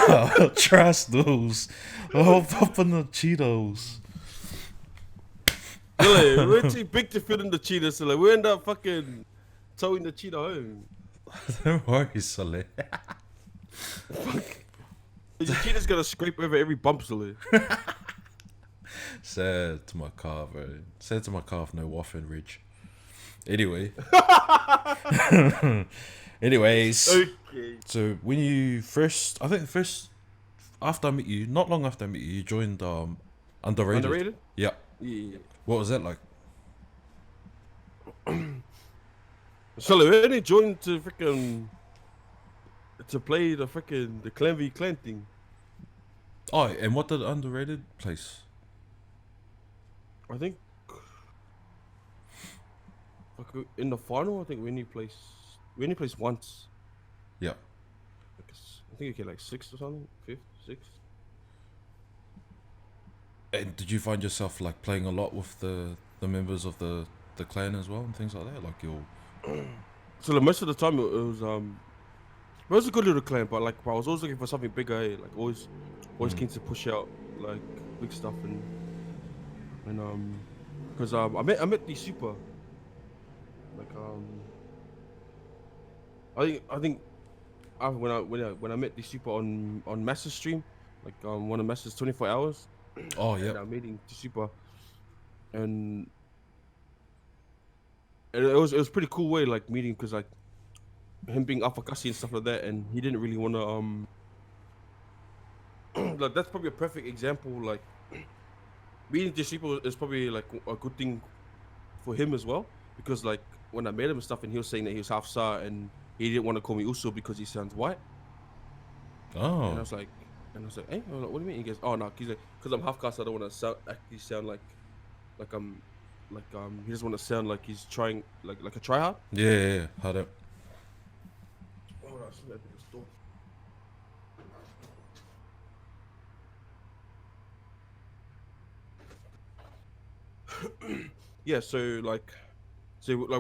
trust those. I'll pop on the Cheetos. Really, we're too big to fit in the cheetah, so like we end up fucking towing the cheetah home. Don't worry, Sully. The cheetah's gonna scrape over every bump, Sully. Sad to my car, bro. Sad to my car with no waffle ridge. Anyway. Anyways. Okay. So when you first, I think after I met you, not long after I met you, you joined Underrated. Underrated? Yeah. Yeah. What was that like? So like, when they joined to freaking to play the freaking the Clan v Clan thing. Oh, and what the underrated place? I think in the final, I think we only placed once. Yeah. I think you get like 6th or something, 5th, 6th. And did you find yourself like playing a lot with the members of the clan as well and things like that? Like your So like, most of the time it was a good little clan, but like I was always looking for something bigger. Like always keen to push out like big stuff and because I met the super like I think when I met the super on Master's stream, like one of Master's 24 hours. Oh yeah. And I made him the super, and it was pretty cool way like meeting because like him being Afakasi and stuff like that, and he didn't really want to like that's probably a perfect example. Like meeting the super is probably like a good thing for him as well because like when I met him and stuff, and he was saying that he was half Sa and he didn't want to call me Uso because he sounds white. Oh. And I was like, hey, I was like, what do you mean? He goes, oh no, he's like, because I'm half caste, I don't want to actually sound like he doesn't want to sound like he's trying like a tryhard. Yeah. Hold up. Hold on, let me just door. Yeah, so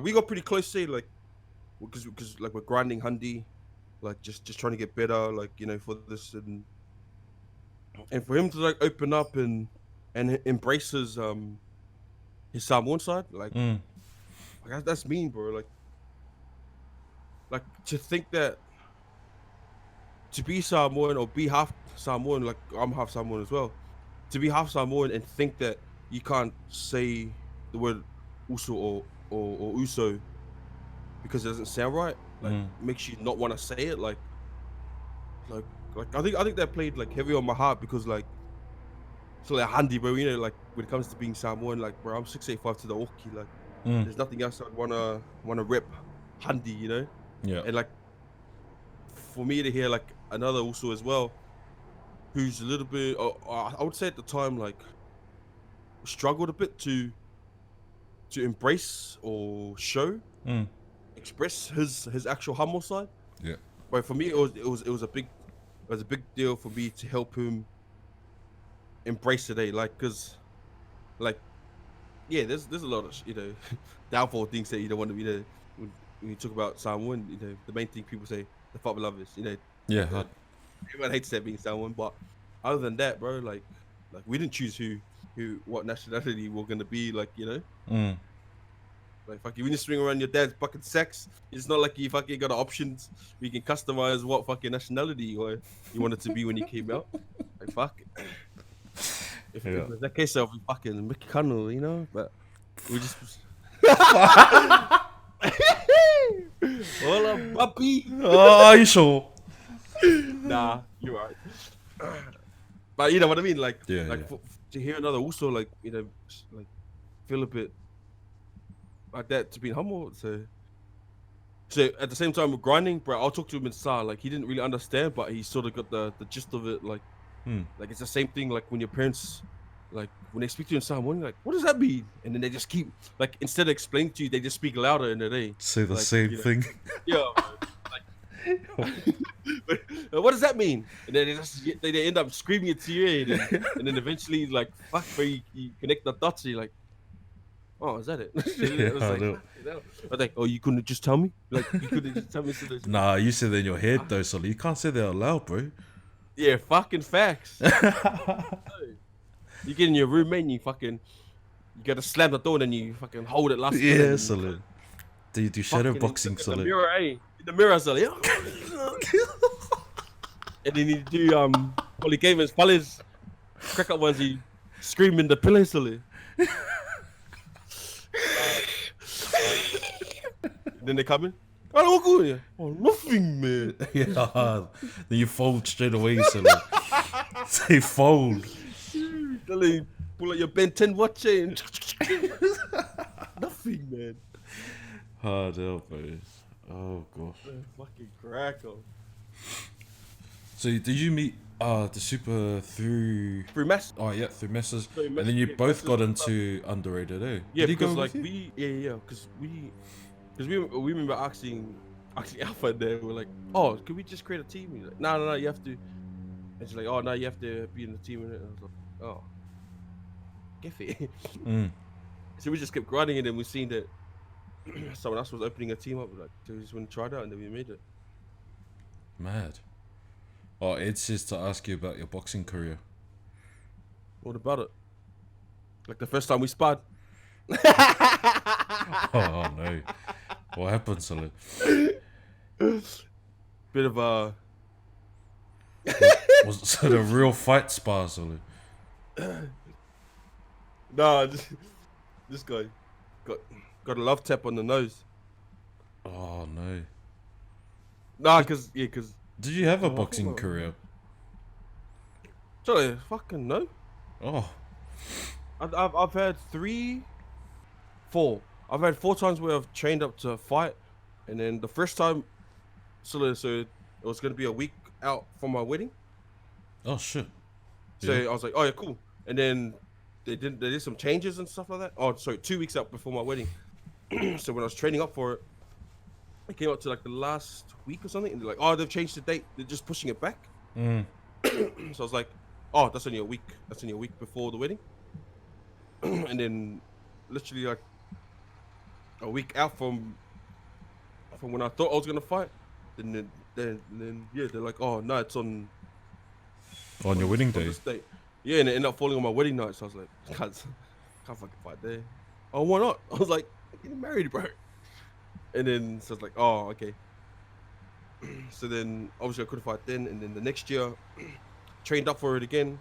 we got pretty close, say like, because like we're grinding Hundi, like just trying to get better, like for this and for him to like open up and embrace his Samoan side, like that's mean, bro. Like to think that to be Samoan or be half Samoan, like I'm half Samoan as well, to be half Samoan and think that you can't say the word Uso or Uso because it doesn't sound right, like makes you not want to say it, like I think that played like heavy on my heart because like so like handy, bro. Like when it comes to being Samoan, like bro, I'm 6'8" to the Oki, like there's nothing else I'd wanna rep handy, Yeah. and like for me to hear like another Uso as well, who's a little bit, I would say at the time like struggled a bit to embrace or show, express his actual humble side. Yeah. But for me, it was a big deal for me to help him embrace today, like, cause, like, yeah, there's a lot of downfall things that you don't want to be when you talk about Samoan. The main thing people say the fuck love is Yeah. Everyone hates that being Samoan, but other than that, bro, like we didn't choose what nationality we're gonna be, like like fucking when you swing around your dad's fucking sex, it's not like you fucking got options. You can customize what fucking nationality you want it to be when you came out. Like fuck. If it was that case, I'll be fucking Mexicano, but we just. Hola, papi. Oh, are you sure? Nah, you're right. But you know what I mean, like, Yeah. To hear another Uso, like like feel a bit like that, to be humble. So at the same time with grinding, bro, I'll talk to him in Sa, like he didn't really understand, but he sort of got the gist of it, like. Like it's the same thing like when your parents, like when they speak to you in Samoan, like what does that mean? And then they just keep like instead of explaining to you, they just speak louder in the day. Say the like, same thing. Yeah. Like, what does that mean? And then they end up screaming it to you, and then eventually like fuck, bro, you connect the dots. And you're like, oh, is that it? I was like, oh, you couldn't just tell me? Like you couldn't just tell me? So Nah, you said that in your head though, Sully. You can't say that out loud, bro. Yeah, fucking facts. You get in your room, man, you gotta slam the door and then you fucking hold it last. Yeah, Sully. Do you do shadow boxing, Sully? In the mirror, In the mirror, Sully. And then you do polygamists, palace, crack up ones, you scream in the pillow, Sully. Then they come in. Oh, nothing, man. Yeah, then you fold straight away, Sully. Say fold. Sully, pull out your Ben 10 watch and nothing, man. Hard help, bro. Oh gosh. Fucking crack on. So did you meet the super through? Through mess. Oh yeah, through messes, Through and then you yeah, both messes got and stuff. into underrated, eh? Yeah, Did he go because like with you? because we remember asking Alpha there. We're like, oh, can we just create a team? He's like, no, you have to. And she's like, oh no, you have to be in the team. And I was like, oh, get it. Mm. So we just kept grinding, and then we seen that someone else was opening a team up. We're like, so we just went and tried out, and then we made it. Mad. Oh, Ed says to ask you about your boxing career. What about it? Like the first time we sparred. Oh no. What happened, Sully? Bit of a. Was it a real fight spar, Sully? Nah, this guy got a love tap on the nose. Oh no. Nah, cause Did you have a Oh, boxing hold on. career? sorry, fucking no. Oh. I've had 4. I've had 4 times where I've trained up to fight, and then the first time, so it was gonna be a week out from my wedding. Oh shit. So Yeah. I was like, oh yeah, cool. And then they did some changes and stuff like that. Oh, sorry, 2 weeks out before my wedding. So when I was training up for it, it came up to like the last week or something, and they're like, oh, they've changed the date. They're just pushing it back. Mm. So I was like, oh, that's only a week. That's only a week before the wedding. And then, literally like a week out from when I thought I was gonna fight, then yeah, they're like, oh no, it's on On your wedding on day. this date. Yeah, and it ended up falling on my wedding night. So I was like, can't fucking fight there. Oh, why not? I was like, I'm getting married, bro. And then so I was like, oh, okay. So then obviously I couldn't fight then, and then the next year trained up for it again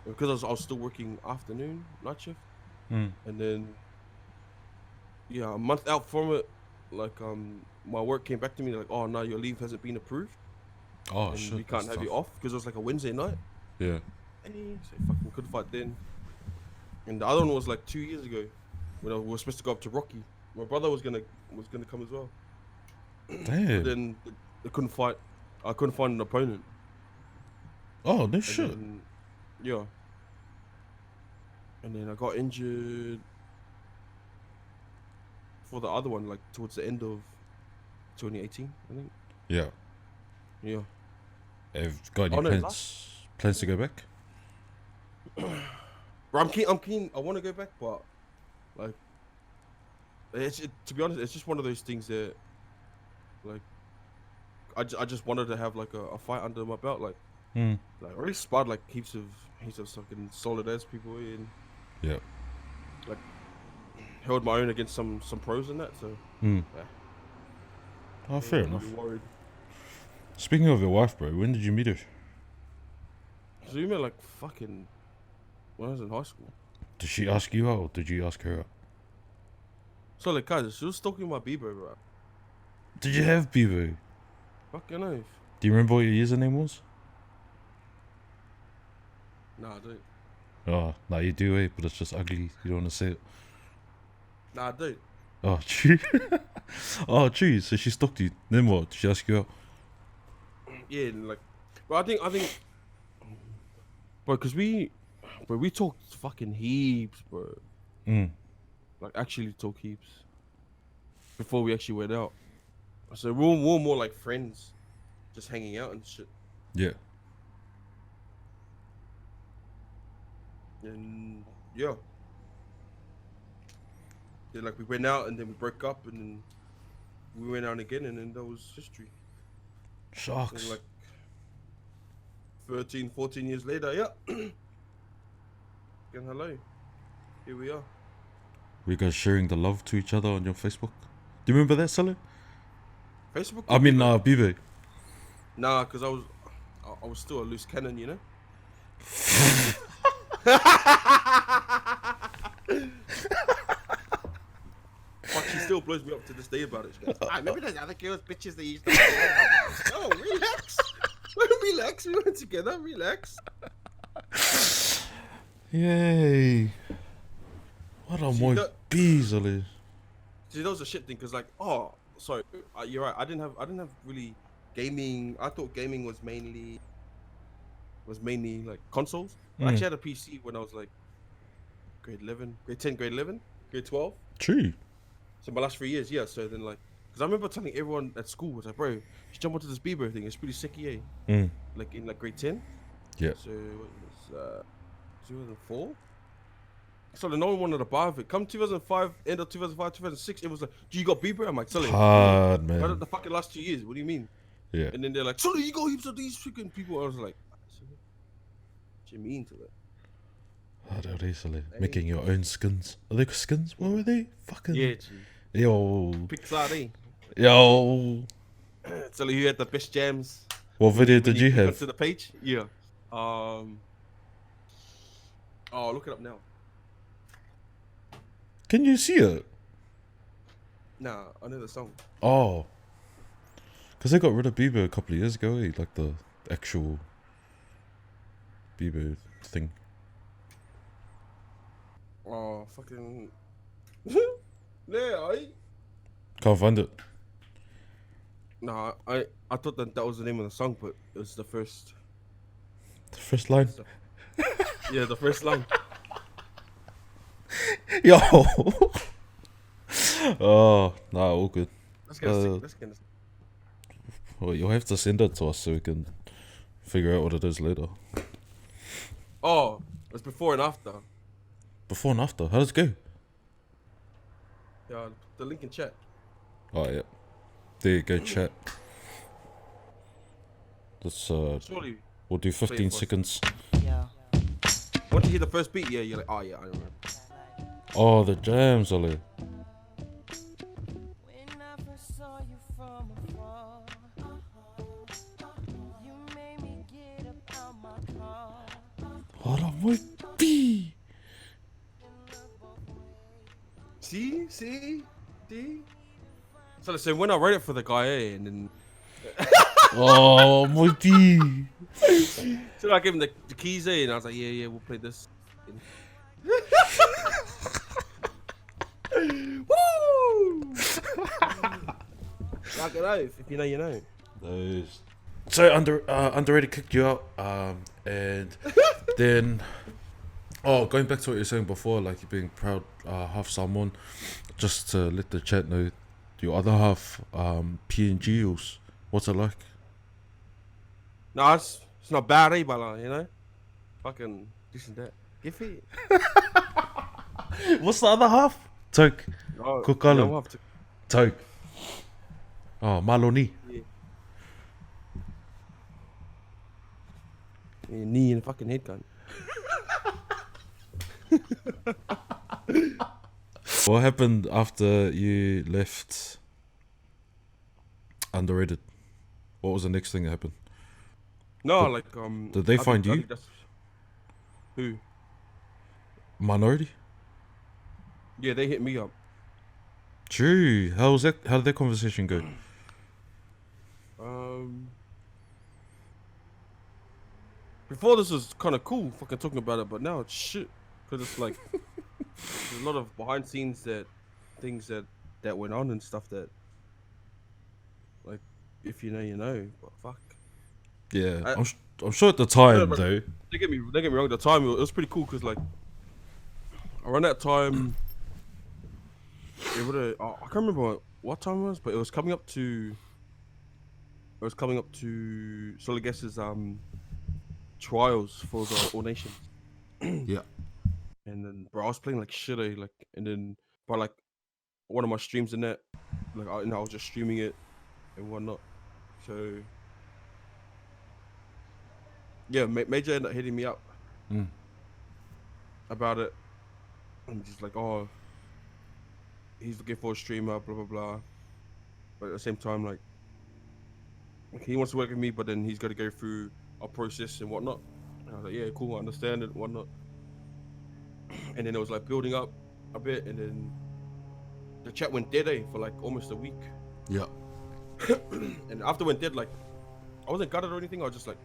because I was still working afternoon night shift. Mm. And then yeah, a month out from it, like my work came back to me like, oh no, your leave hasn't been approved, Oh and shit. we can't that's have you tough. off because it was like a Wednesday night. Yeah. So I fucking couldn't fight then. And the other one was like 2 years ago when we were supposed to go up to Rocky. My brother was gonna come as well. Damn. But then they couldn't fight. I couldn't find an opponent. Oh no And shit. then, yeah. And then I got injured for the other one, like towards the end of 2018, I think. Yeah. Yeah. Have got any Oh, no, plans to go back? But I'm keen. I want to go back, but like, to be honest, it's just one of those things that, like, I just wanted to have like a fight under my belt, like Mm. I already sparred like heaps of fucking solid ass people, and Yeah. like held my own against some pros and that. So Mm. yeah. Oh, fair I'm not enough. really worried. Speaking of your wife, bro, when did you meet her? So you met like fucking when I was in high school. Did she ask you out or did you ask her out? So like, guys, she was stalking my Bebo, bro. Did you have Bebo? Fucking oath. Do you remember what your username was? Nah, I don't. Oh, no, you do, eh? But it's just ugly. You don't want to say it. Nah, I don't. Oh, true. Oh, true. So she stalked you. Then what? Did she ask you out? Yeah, and, like, but I think, bro, because we talked fucking heaps, bro. Mm. Like, actually talk heaps before we actually went out. So we're more like friends, just hanging out and shit. Yeah. And yeah, like we went out and then we broke up and then we went out again and then that was history. Sharks. So like 13, 14 years later, yeah. And hello, here we are. Were you guys sharing the love to each other on your Facebook? Do you remember that, Sully? Facebook? I mean, Bebo. Nah, because I was still a loose cannon, you know. But she still blows me up to this day about it. She goes, I remember those other girls, bitches that used to. Oh, relax. Relax. We went together. Relax. Yay. What a See my that- bee, Sully. See, that was a shit thing because like, oh, sorry, you're right. I didn't have really gaming. I thought gaming was mainly like consoles. But I actually had a PC when I was like grade 11, grade 10, grade 11, grade 12. True. So my last 3 years, yeah. So then like, because I remember telling everyone at school, was like, bro, just jump onto this Bebo thing. It's pretty sick, yeah. Like in like grade 10. Yeah. So what was 2004? So no one wanted to buy it. Come 2005, end of 2005, 2006, it was like, do you got Bebo? I'm like, Sully, Hard, man. right the fucking last 2 years. What do you mean? Yeah. And then they're like, Sully, you got heaps of these freaking people. I was like, what you mean to that? Hard easily. Making your own skins. Are they skins? What were they? Fucking. Yeah, G. Yo. Pixar, eh? Yo. Sully, who had the best jams? What video did you click have? to the page? Yeah. Oh, look it up now. Can you see it? Nah, I know the song. Oh. Because they got rid of Bebo a couple of years ago, eh? Like the actual Bebo thing. Oh, fucking. Yeah, Can't find it. Nah, I thought that was the name of the song, but it was the first. The first line. Yeah, the first line. Yo. Oh, nah, all good. That's kind of sick. Well, you'll have to send it to us so we can figure out what it is later. Oh, it's before and after. Before and after, how does it go? Yeah, the link in chat. Oh, yeah. There you go, chat. Let's, Surely. we'll do 15 seconds. Yeah. Once you hear the first beat, yeah, you're like, oh yeah, I remember. Oh, the jams, Ollie. When I first saw you from afar, you made me get up out my car. What a moepi. See? So let's say when I wrote it for the guy, and then Oh, moepi. so I gave him the keys, and I was like, yeah, we'll play this. Woo! Like an oath, if you know, you know. Those. So underrated kicked you out, and then going back to what you were saying before, like you being proud half Samoan, just to let the chat know, your other half PNGs. What's it like? No, it's not bad, but you know, fucking this and that. Give it. What's the other half? Toke. Oh, Kukalam. I'll have to. Toke. Oh, Maloni. Yeah, knee and fucking head gun. What happened after you left Underrated? What was the next thing that happened? No, But like did they find I you? think that's- Who? Minority? Yeah, they hit me up. True. How was that? How did that conversation go? Before this was kind of cool, fucking talking about it, but now it's shit. Cause it's like there's a lot of behind scenes things that went on and stuff that, like, if you know, you know. But fuck. Yeah, I'm sure at the time but- though. Don't get me wrong. At the time, it was pretty cool because like around that time, it would have. I can't remember what time it was, but it was coming up to. Soligues's trials for the All Nations. Yeah. And then, bro, I was playing like shit, like, and then, but like, one of my streams in that, like, I was just streaming it and whatnot. So, yeah, Major ended up hitting me up about it, and just like, oh, he's looking for a streamer, blah blah blah. But at the same time, like, he wants to work with me, but then he's got to go through a process and whatnot. And I was like, yeah, cool, I understand it, whatnot. And then it was like building up a bit, and then the chat went dead, for like almost a week. Yeah. And after it went dead, like, I wasn't gutted or anything. I was just like,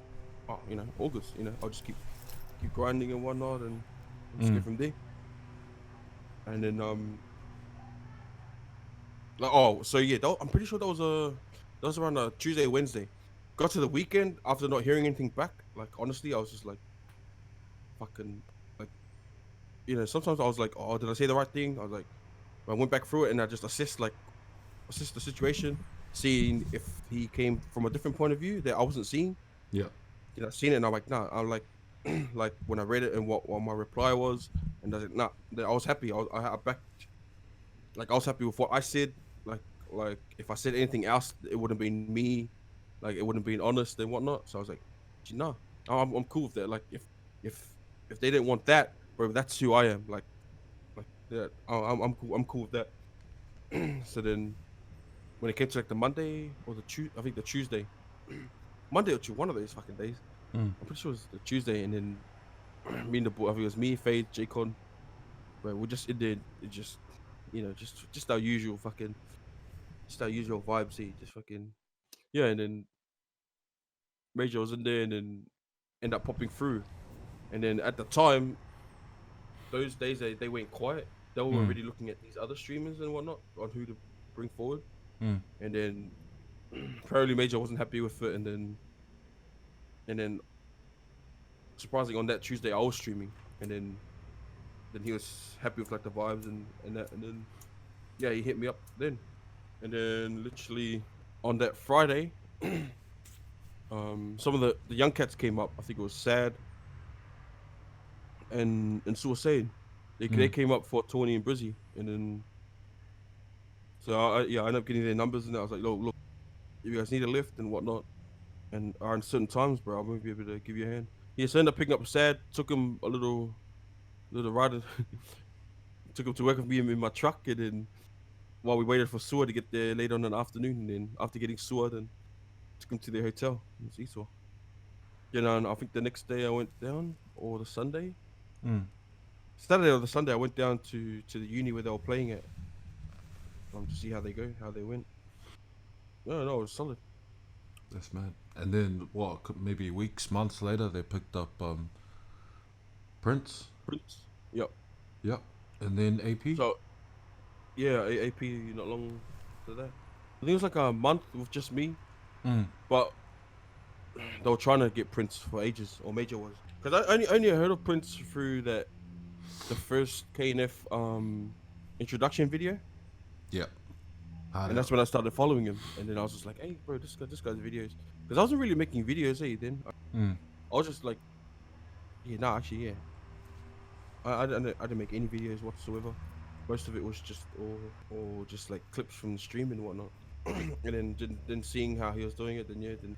oh, you know, August, you know, I'll just keep grinding and whatnot, and just get from there. And then Like, oh, so yeah, I'm pretty sure that was around Tuesday, Wednesday. Got to the weekend after not hearing anything back. Like honestly, I was just like, fucking, like, sometimes I was like, oh, did I say the right thing? I was like, I went back through it and I just assist the situation, seeing if he came from a different point of view that I wasn't seeing. Yeah. Seen it and I'm like, nah. I'm like, like when I read it and what my reply was, and I was like, nah. Then I was happy. I back, like I was happy with what I said. Like if I said anything else, it wouldn't been me. Like it wouldn't been honest and whatnot. So I was like, no, I'm cool with that. Like if if they didn't want that, bro, that's who I am. Like yeah, I'm cool. I'm cool with that. So then when it came to like the Monday or the Tuesday, I think the Tuesday, Monday or Tuesday, one of those fucking days. Mm. I'm pretty sure it was the Tuesday, and then me and the boy, I think it was me, Faith, Jacon, where we just in there, it just, just our usual fucking, just our usual vibes, see, just fucking, yeah, and then Major was in there, and then end up popping through, and then at the time, those days they went quiet. They were already looking at these other streamers and whatnot on who to bring forward, Mm. and then apparently Major wasn't happy with it, and then surprisingly on that Tuesday I was streaming, and then he was happy with like the vibes and that, and then yeah, he hit me up then, and then literally on that Friday, some of the young cats came up. I think it was Sad and Suicide. They came up for Tony and Brizzy, and then so I ended up getting their numbers, and I was like, look, if you guys need a lift and whatnot, and are in certain times, bro, I won't be able to give you a hand. Yeah, so I ended up picking up Sad, took him a little ride, took him to work with me in my truck, and then while we waited for Sua to get there later on in the afternoon, and then after getting Sua, then took him to their hotel in Seesaw. And I think the next day I went down, or the Sunday, Saturday or the Sunday, I went down to the uni where they were playing at, to see how they went. No, it was solid. That's mad. And then what? Maybe weeks, months later, they picked up Prince. Prince. Yep. Yep. And then AP. So yeah, AP not long to that. I think it was like a month with just me, but they were trying to get Prince for ages, or Major was, because I only heard of Prince through the first KNF introduction video. Yeah. And that's when I started following him, and then I was just like, hey bro, this guy's videos, because I wasn't really making videos then. I was just like, actually I didn't make any videos whatsoever. Most of it was just or just like clips from the stream and whatnot. And then seeing how he was doing it, then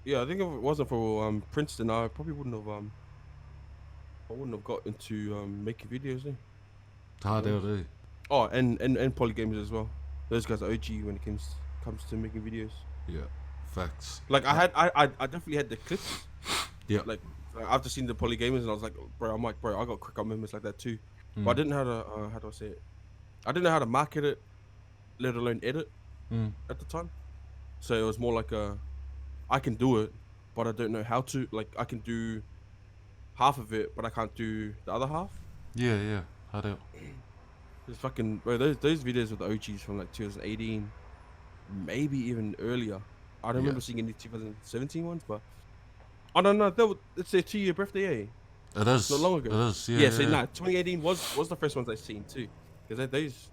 I think if it wasn't for Princeton, I probably wouldn't have got into making videos. Hard out. Oh, and Poly Gamers as well. Those guys are OG when it comes to making videos. Yeah, facts. Like I definitely had the clips. Yeah. Like after seeing the Poly Gamers, and I was like, bro, I got quick up moments like that too. But I didn't know how to how do I say it? I didn't know how to market it, let alone edit at the time. So it was more like I can do it, but I don't know how to. Like I can do half of it, but I can't do the other half. Yeah. Hard out. It's fucking bro. Those videos with the OGs from like 2018, maybe even earlier. I don't remember seeing any 2017 ones, but I don't know. It's their 2-year birthday, eh? It is. Not long ago. It is. Yeah. Yeah. So 2018 was the first ones I seen too, because those,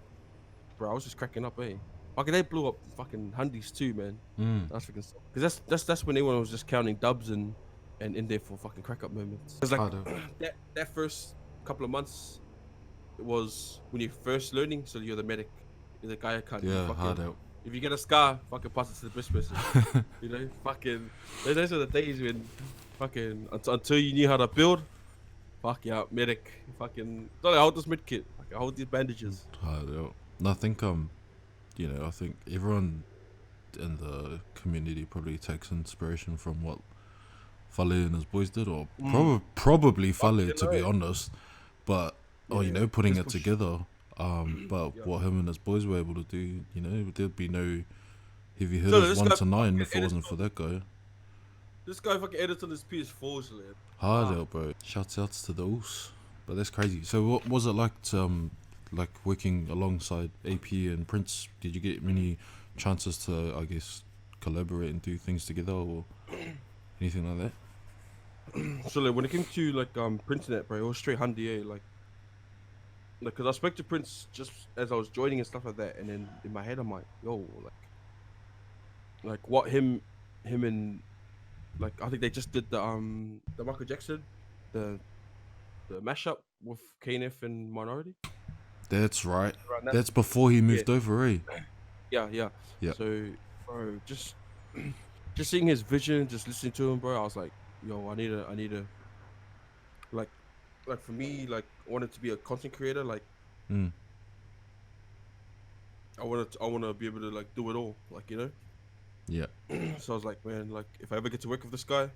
bro, I was just cracking up, eh? Fucking they blew up fucking Hundies too, man. That's freaking, because that's when everyone was just counting dubs and in there for fucking crack up moments. Cause like that first couple of months. It was when you're first learning, so you're the medic, you're the guy who can't. Yeah, hard out. If you get a scar, fucking pass it to the best person. Fucking those are the days when fucking until you knew how to build. Fuck yeah, medic. Fucking don't hold this med kit. Like, hold these bandages. Hard out. And I think I think everyone in the community probably takes inspiration from what Fale and his boys did, or probably Fale, to be honest, but. Putting it together. But what him and his boys were able to do, there'd be no heavy hitters 1 to 9 if it wasn't for that guy. This guy fucking edits on his PS4s, Hard out, bro. Shouts outs to those. But that's crazy. So what was it like to like working alongside AP and Prince, did you get many chances to, I guess, collaborate and do things together or anything like that? So like when it came to like Prince net, bro, it was straight handy, like, cause I spoke to Prince just as I was joining and stuff like that, and then in my head I'm like, yo, like what him and like I think they just did the Michael Jackson, the mashup with KNF and Minority. That's right. Right now. That's before he Yeah, moved over, eh? yeah. Yeah. So, bro, just seeing his vision, just listening to him, bro, I was like, yo, I need a like for me, like I wanted to be a content creator, like Mm. I wanna be able to like do it all, like you know. Yeah. So I was like, man, like if I ever get to work with this guy,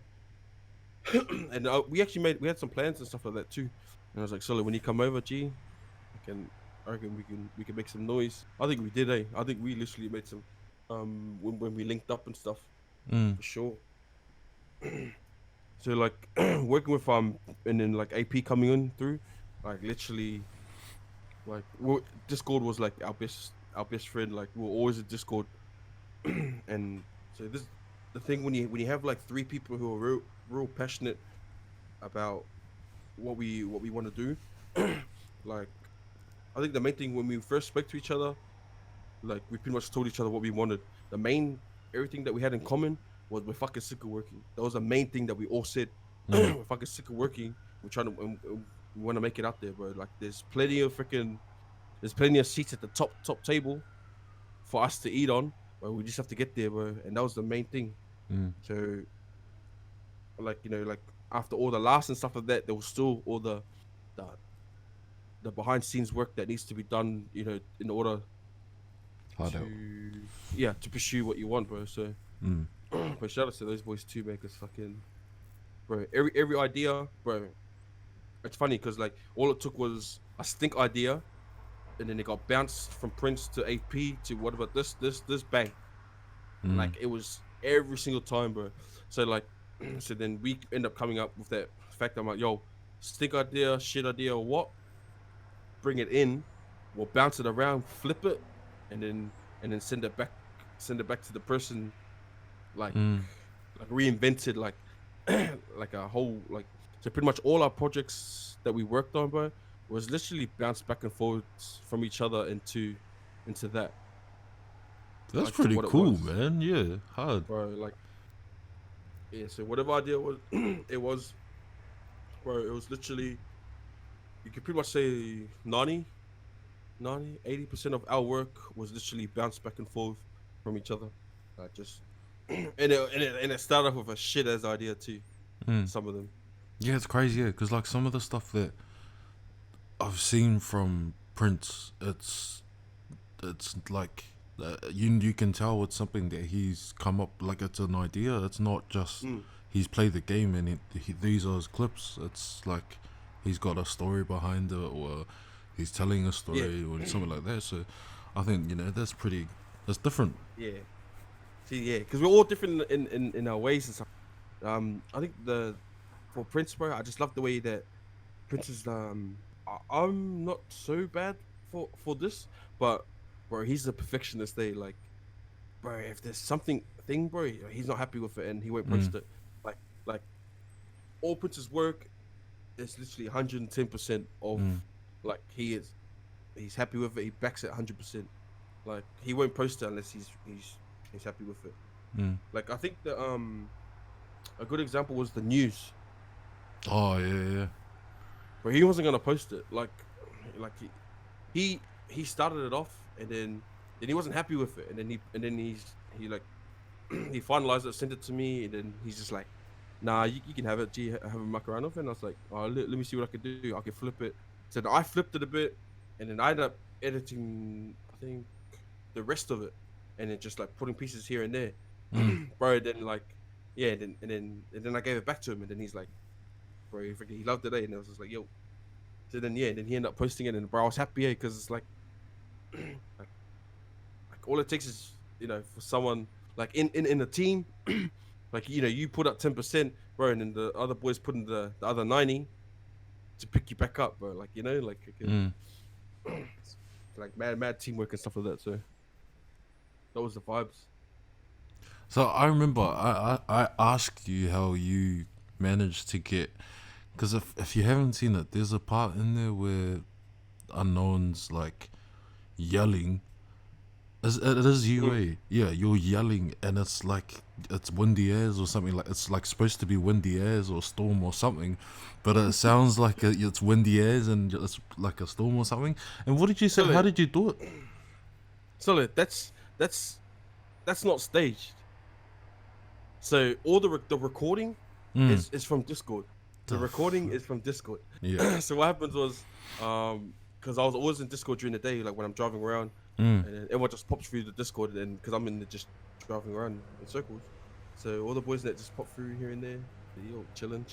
and we had some plans and stuff like that too. And I was like, Sully, when you come over, G, I reckon we can make some noise. I think we did, eh? I think we literally made some, when we linked up and stuff, Mm. for sure. So like working with and then like AP coming in through, like literally, like Discord was like our best friend. Like we were always at Discord, and so this the thing when you have like three people who are real passionate about what we want to do. Like I think the main thing when we first spoke to each other, like we pretty much told each other what we wanted. Everything that we had in common was we're fucking sick of working. That was the main thing that we all said. We're fucking sick of working. We're trying to we want to make it out there, bro. Like there's plenty of seats at the top table for us to eat on, but we just have to get there, bro. And that was the main thing. Mm. So like like after all the laughs and stuff like that, there was still all the behind scenes work that needs to be done, in order Hard out. to pursue what you want, bro. So but shout out to those boys too, man, cause fucking bro, every idea, bro. It's funny because like all it took was a stink idea, and then it got bounced from Prince to AP to what about this bang. Like it was every single time, bro. So like so then we end up coming up with that fact. I'm like, yo, stink idea, shit idea, or what? Bring it in, we'll bounce it around, flip it, and then send it back to the person, like reinvented, like like a whole like. So pretty much all our projects that we worked on, bro, was literally bounced back and forwards from each other into that. That's Like, pretty what it cool, was. man. Yeah, hard. Bro. Like, yeah. So whatever idea was, it was, bro. It was literally, you could pretty much say 80% of our work was literally bounced back and forth from each other. Like just, and it started off with a shit ass idea too. Some of them. Yeah, it's crazy, yeah, because like some of the stuff that I've seen from Prince, it's like you can tell it's something that he's come up, like it's an idea. It's not just he's played the game and these are his clips. It's like he's got a story behind it, or he's telling a story or something like that. So I think that's different. Yeah. See, yeah, because we're all different in our ways and stuff. I think for Prince, bro, I just love the way that Prince is. I'm not so bad for this, but bro, he's a perfectionist. Like, bro, if there's thing, bro, he's not happy with it and he won't post it. Like all Prince's work is literally 110% of like he's happy with it. He backs it 100%. Like he won't post it unless he's happy with it. Like I think that a good example was the news. Oh yeah. But he wasn't gonna post it. Like he started it off, and then he wasn't happy with it, and then he he finalized it, sent it to me, and then he's just like, nah, you can have it. Gee, have a muck around with it. And I was like, oh, let me see what I can do. I can flip it. So I flipped it a bit, and then I ended up editing, I think, the rest of it, and then just like putting pieces here and there. Bro, then like, yeah, and then I gave it back to him, and then he's like, bro, he loved it, and I was just like, yo. So then he ended up posting it, and bro, I was happy, because it's like all it takes is for someone like in a team, like you put up 10%, bro, and then the other boys put in the other 90 to pick you back up, bro. Like like mad teamwork and stuff like that. So that was the vibes. So I remember I asked you how you managed to get, because if you haven't seen it, there's a part in there where Unknown's like yelling. It is you, eh? Yeah, you're yelling, and it's like it's windy airs or something, like it's like supposed to be windy airs or storm or something, but it sounds like it's windy airs and it's like a storm or something. And what did you say? Solid. How did you do it? Solid. That's not staged. So all the recording is from Discord. The recording is from Discord. Yeah. So what happens was, because I was always in Discord during the day, like when I'm driving around, and then everyone just pops through the Discord, and because I'm in the, just driving around in circles, so all the boys that just pop through here and there, yo, chilling.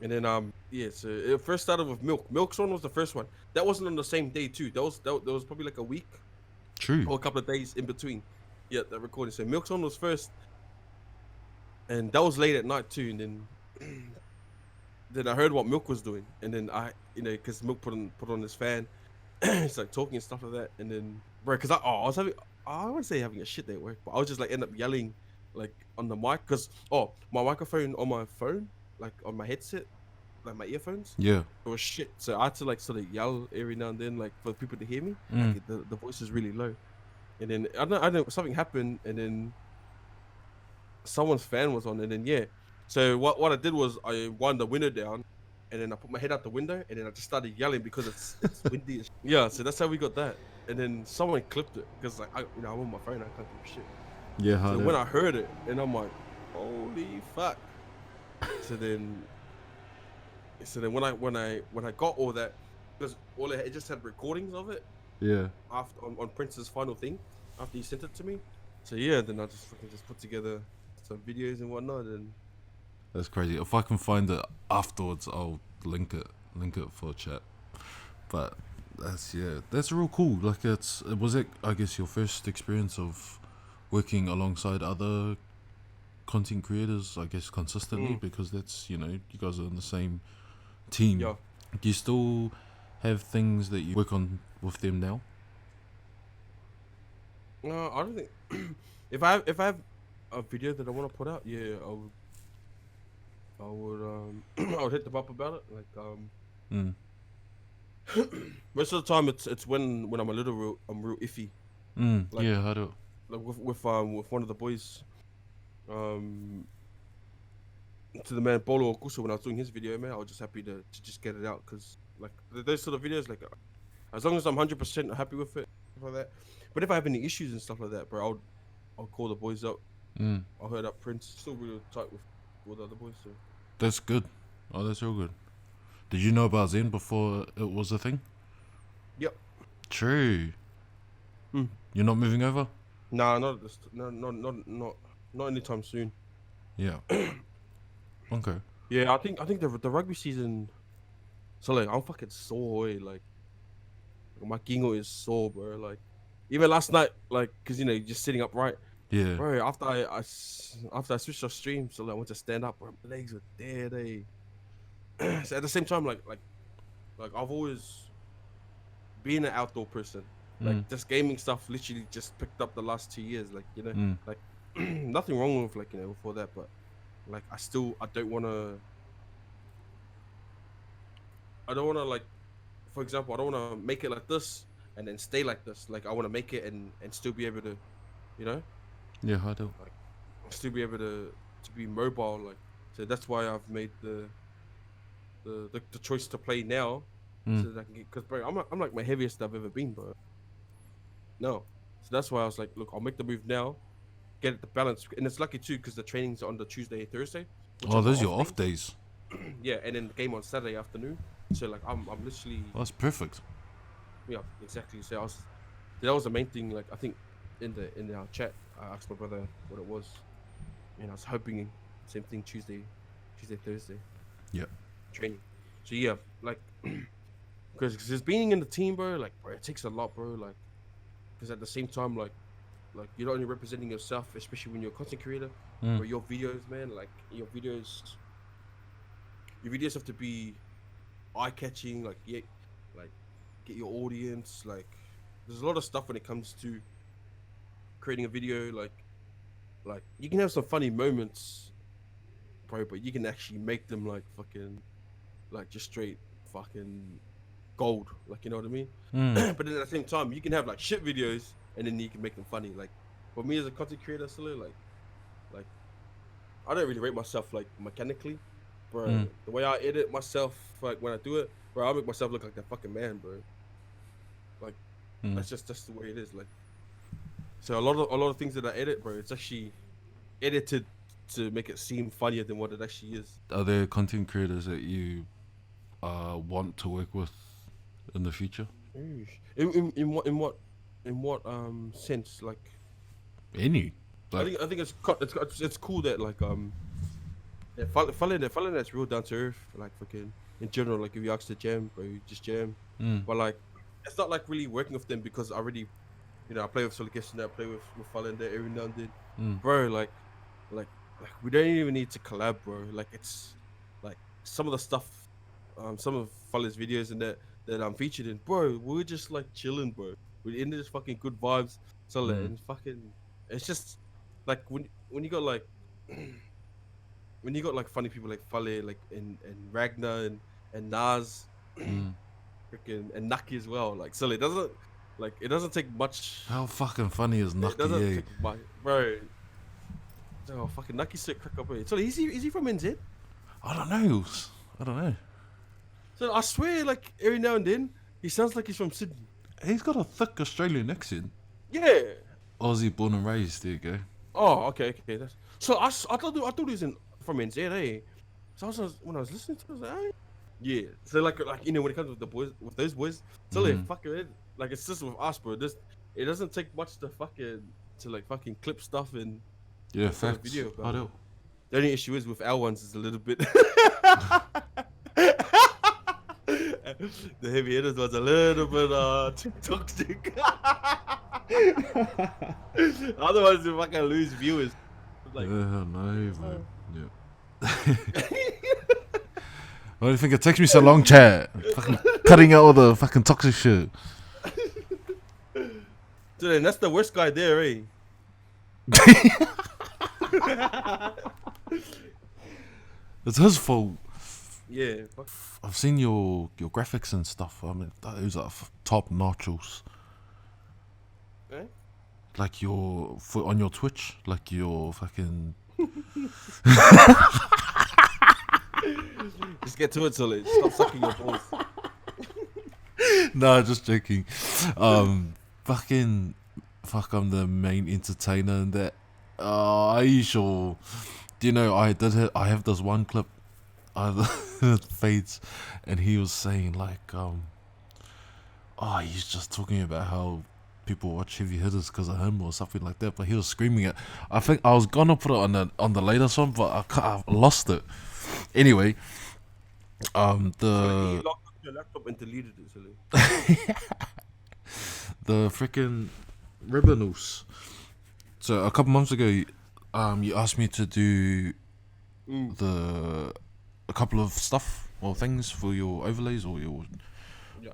And then yeah, so it first started with Milk. Milk's one was the first one. That wasn't on the same day too. That was probably like a week True. or a couple of days in between. Yeah, that recording. So Milk's one was first, and that was late at night too. And then I heard what Milk was doing, and then because Milk put on his fan, he's like talking and stuff like that. And then, bro, because I was having, I wouldn't say having a shit day at work, but I was just like end up yelling, like on the mic, because my microphone on my phone, like on my headset, like my earphones, Yeah. it was shit. So I had to like sort of yell every now and then, like for people to hear me. Like, the voice is really low, and then I don't know something happened, and then someone's fan was on, and then yeah. So what I did was I wound the window down, and then I put my head out the window, and then I just started yelling because it's windy. Yeah, so that's how we got that. And then someone clipped it because like I'm on my phone, I can't do shit. Yeah. How So when I heard it, and I'm like, holy fuck. So then when I got all that, because it just had recordings of it Yeah. after on Prince's final thing after he sent it to me. So yeah, then I just fucking just put together some videos and whatnot, and That's crazy. If I can find it afterwards, I'll link it for chat. But that's real cool. Like was it, I guess, your first experience of working alongside other content creators, I guess, consistently, because that's, you guys are in the same team. yeah. Do you still have things that you work on with them now? No, I don't think. if I have a video that I want to put out, yeah, I would I would hit them up about it. Like most of the time it's when I'm I'm real iffy. Like, Yeah, I do. Like with one of the boys, to the man Bolo Okuso, when I was doing his video, man, I was just happy to just get it out, because like those sort of videos, like as long as I'm 100% happy with it, stuff like that. But if I have any issues and stuff like that, bro, I'll call the boys up. I'll hit up Prince. Still really tight with the other boys. So That's good. Oh, that's real good. Did you know about Zen before it was a thing? yep. True. You're not moving over? Nah, not this. No, not anytime soon. Yeah. Okay. Yeah, I think the rugby season. So like I'm fucking sore, like my gingo is sore, bro. Like even last night, like because just sitting upright, Yeah. bro. After I switched off stream, so like, I went to stand up, bro. My legs were dead, So at the same time, like I've always been an outdoor person. Like this gaming stuff literally just picked up the last 2 years. Like like nothing wrong with like before that, but like I don't wanna like, for example, I don't wanna make it like this and then stay like this. Like I wanna make it and still be able to, Yeah, I do. like still be able to be mobile. Like so that's why I've made the choice to play now, so that I can get, because bro, I'm like my heaviest I've ever been, bro. No, so that's why I was like, look, I'll make the move now, get it the balance, and it's lucky too because the trainings are on the Tuesday and Thursday. Oh, those are your off days. Yeah, and then the game on Saturday afternoon. So like I'm literally. Oh, that's perfect. Yeah, exactly. So that was the main thing. Like I think in our chat, I asked my brother what it was, and I was hoping same thing Tuesday, Thursday. Yeah. Training. So yeah, like because just being in the team, bro, like bro, it takes a lot, bro. Like because at the same time, like you're not only representing yourself, especially when you're a content creator, or your videos, man. Like your videos have to be eye-catching, like get your audience. Like, there's a lot of stuff when it comes to creating a video. Like you can have some funny moments, bro, but you can actually make them like fucking, like just straight fucking gold. Like, you know what I mean? Mm. But then at the same time, you can have like shit videos, and then you can make them funny. Like, for me as a content creator, still like I don't really rate myself like mechanically, bro. Mm. The way I edit myself, like when I do it, bro, I make myself look like that fucking man, bro. Like, Mm. that's the way it is. Like, so a lot of things that I edit, bro, it's actually edited to make it seem funnier than what it actually is. Are there content creators that you want to work with in the future? In what sense? Like, Any? Like, I think it's cool that like following that's real down to earth. Like, fucking in general, like if you ask to jam, bro, you just jam. But like, it's not like really working with them because I already, you know, I play with Solicus and I play with Fallen there every now and then, bro. Like we don't even need to collab, bro. Like, it's like some of the stuff, some of Fallen's videos and that I'm featured in, bro. We're just like chilling, bro. We're in this fucking good vibes, so like, and fucking, it's just like when you got like when you got like funny people like Falle, like and Ragnar and Nas, freaking, and Naki as well. Like, so it doesn't take much. how fucking funny is It Nucky? doesn't take much, bro. Oh, fucking Nucky's sick crack up, bro. So is he from NZ? I don't know. So I swear, like every now and then, he sounds like he's from Sydney. He's got a thick Australian accent. Yeah. Aussie born and raised. There you go. Oh, okay. That's so. I thought he was from NZ, eh? So when I was listening to it, I was like, eh? Yeah. So like you know, when it comes with those boys, so like fucking like it's just with us, bro. It doesn't take much to fucking clip stuff and Yeah, put a facts. video about I it. do. The only issue is with our ones is a little bit. The heavy hitters was a little bit too toxic. Otherwise, you fucking lose viewers. Like, No, man. Yeah. Why do you think it takes me so long, chat? Fucking cutting out all the fucking toxic shit. so then that's the worst guy there, eh? It's his fault. Yeah. Fuck. I've seen your graphics and stuff. I mean, those are top notches. Eh? Like on your Twitch, like your fucking. Just get to it, Sully. Stop sucking your balls. No, just joking. Fucking, fuck, I'm the main entertainer in that. Are you sure? Do you know I have this one clip, it fades, and he was saying like, he's just talking about how people watch heavy hitters because of him or something like that. But he was screaming it. I think I was gonna put it on the latest one, but I lost it. Anyway, He locked up your laptop and deleted it, Sully. the freaking ribbonals. So a couple months ago, you asked me to do a couple of stuff or things for your overlays or your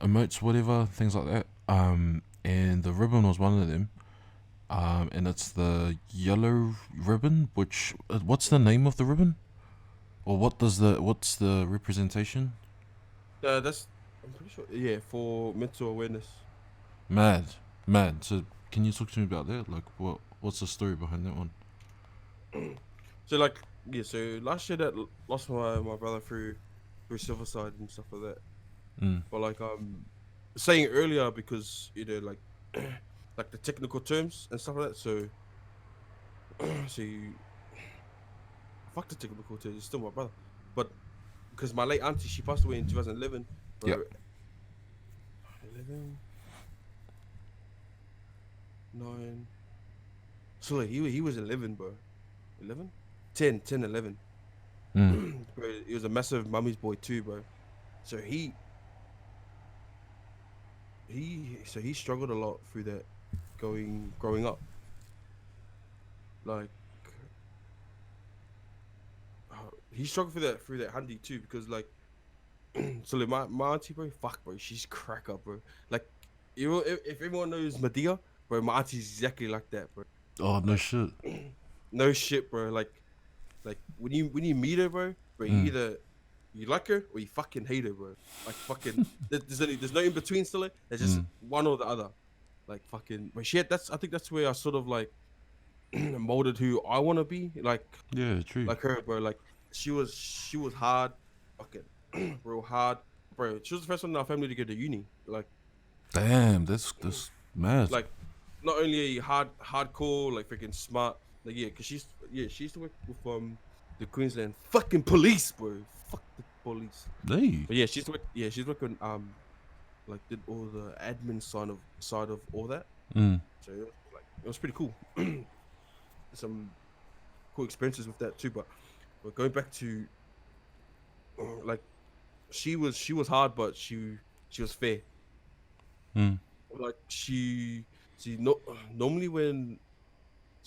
emotes, whatever, things like that. And the ribbon was one of them. And it's the yellow ribbon. Which what's the name of the ribbon? Or what's the representation? That's, I'm pretty sure. Yeah, for mental awareness. Mad. So can you talk to me about that? Like, what's the story behind that one? So like, yeah. So last year that lost my brother through Silverside and stuff like that. But like saying earlier because you know like like the technical terms and stuff like that. So fuck the technical terms. It's still my brother, but because my late auntie, she passed away in 2011. Bro. Yep. 11, 9. So like, he was 11, bro. 11, 10, 11. Bro, he was a massive mummy's boy too, bro. So he struggled a lot through that growing up. Like he struggled through that handy too because like So like my auntie, bro, fuck, bro, she's crack up, bro. Like, you know, if everyone knows Medea, bro, my auntie's exactly like that, bro. Oh no Like, shit. no shit, bro. Like when you meet her, bro, you either you like her or you fucking hate her, bro. Like fucking, there's no in between, still. There's just one or the other. Like fucking, but shit. I think that's where I sort of like molded who I want to be. Yeah, true. Like her, bro. Like she was hard, fucking real hard, bro. She was the first one in our family to go to uni. Damn, that's mad. Like not only hardcore, like freaking smart. Like yeah, cause she used to work with the Queensland fucking police, bro. Fuck the police. Hey. But yeah, she's working like did all the admin side of all that. So it was pretty cool. Some cool experiences with that too. But going back to like she was hard, but she was fair. Like normally when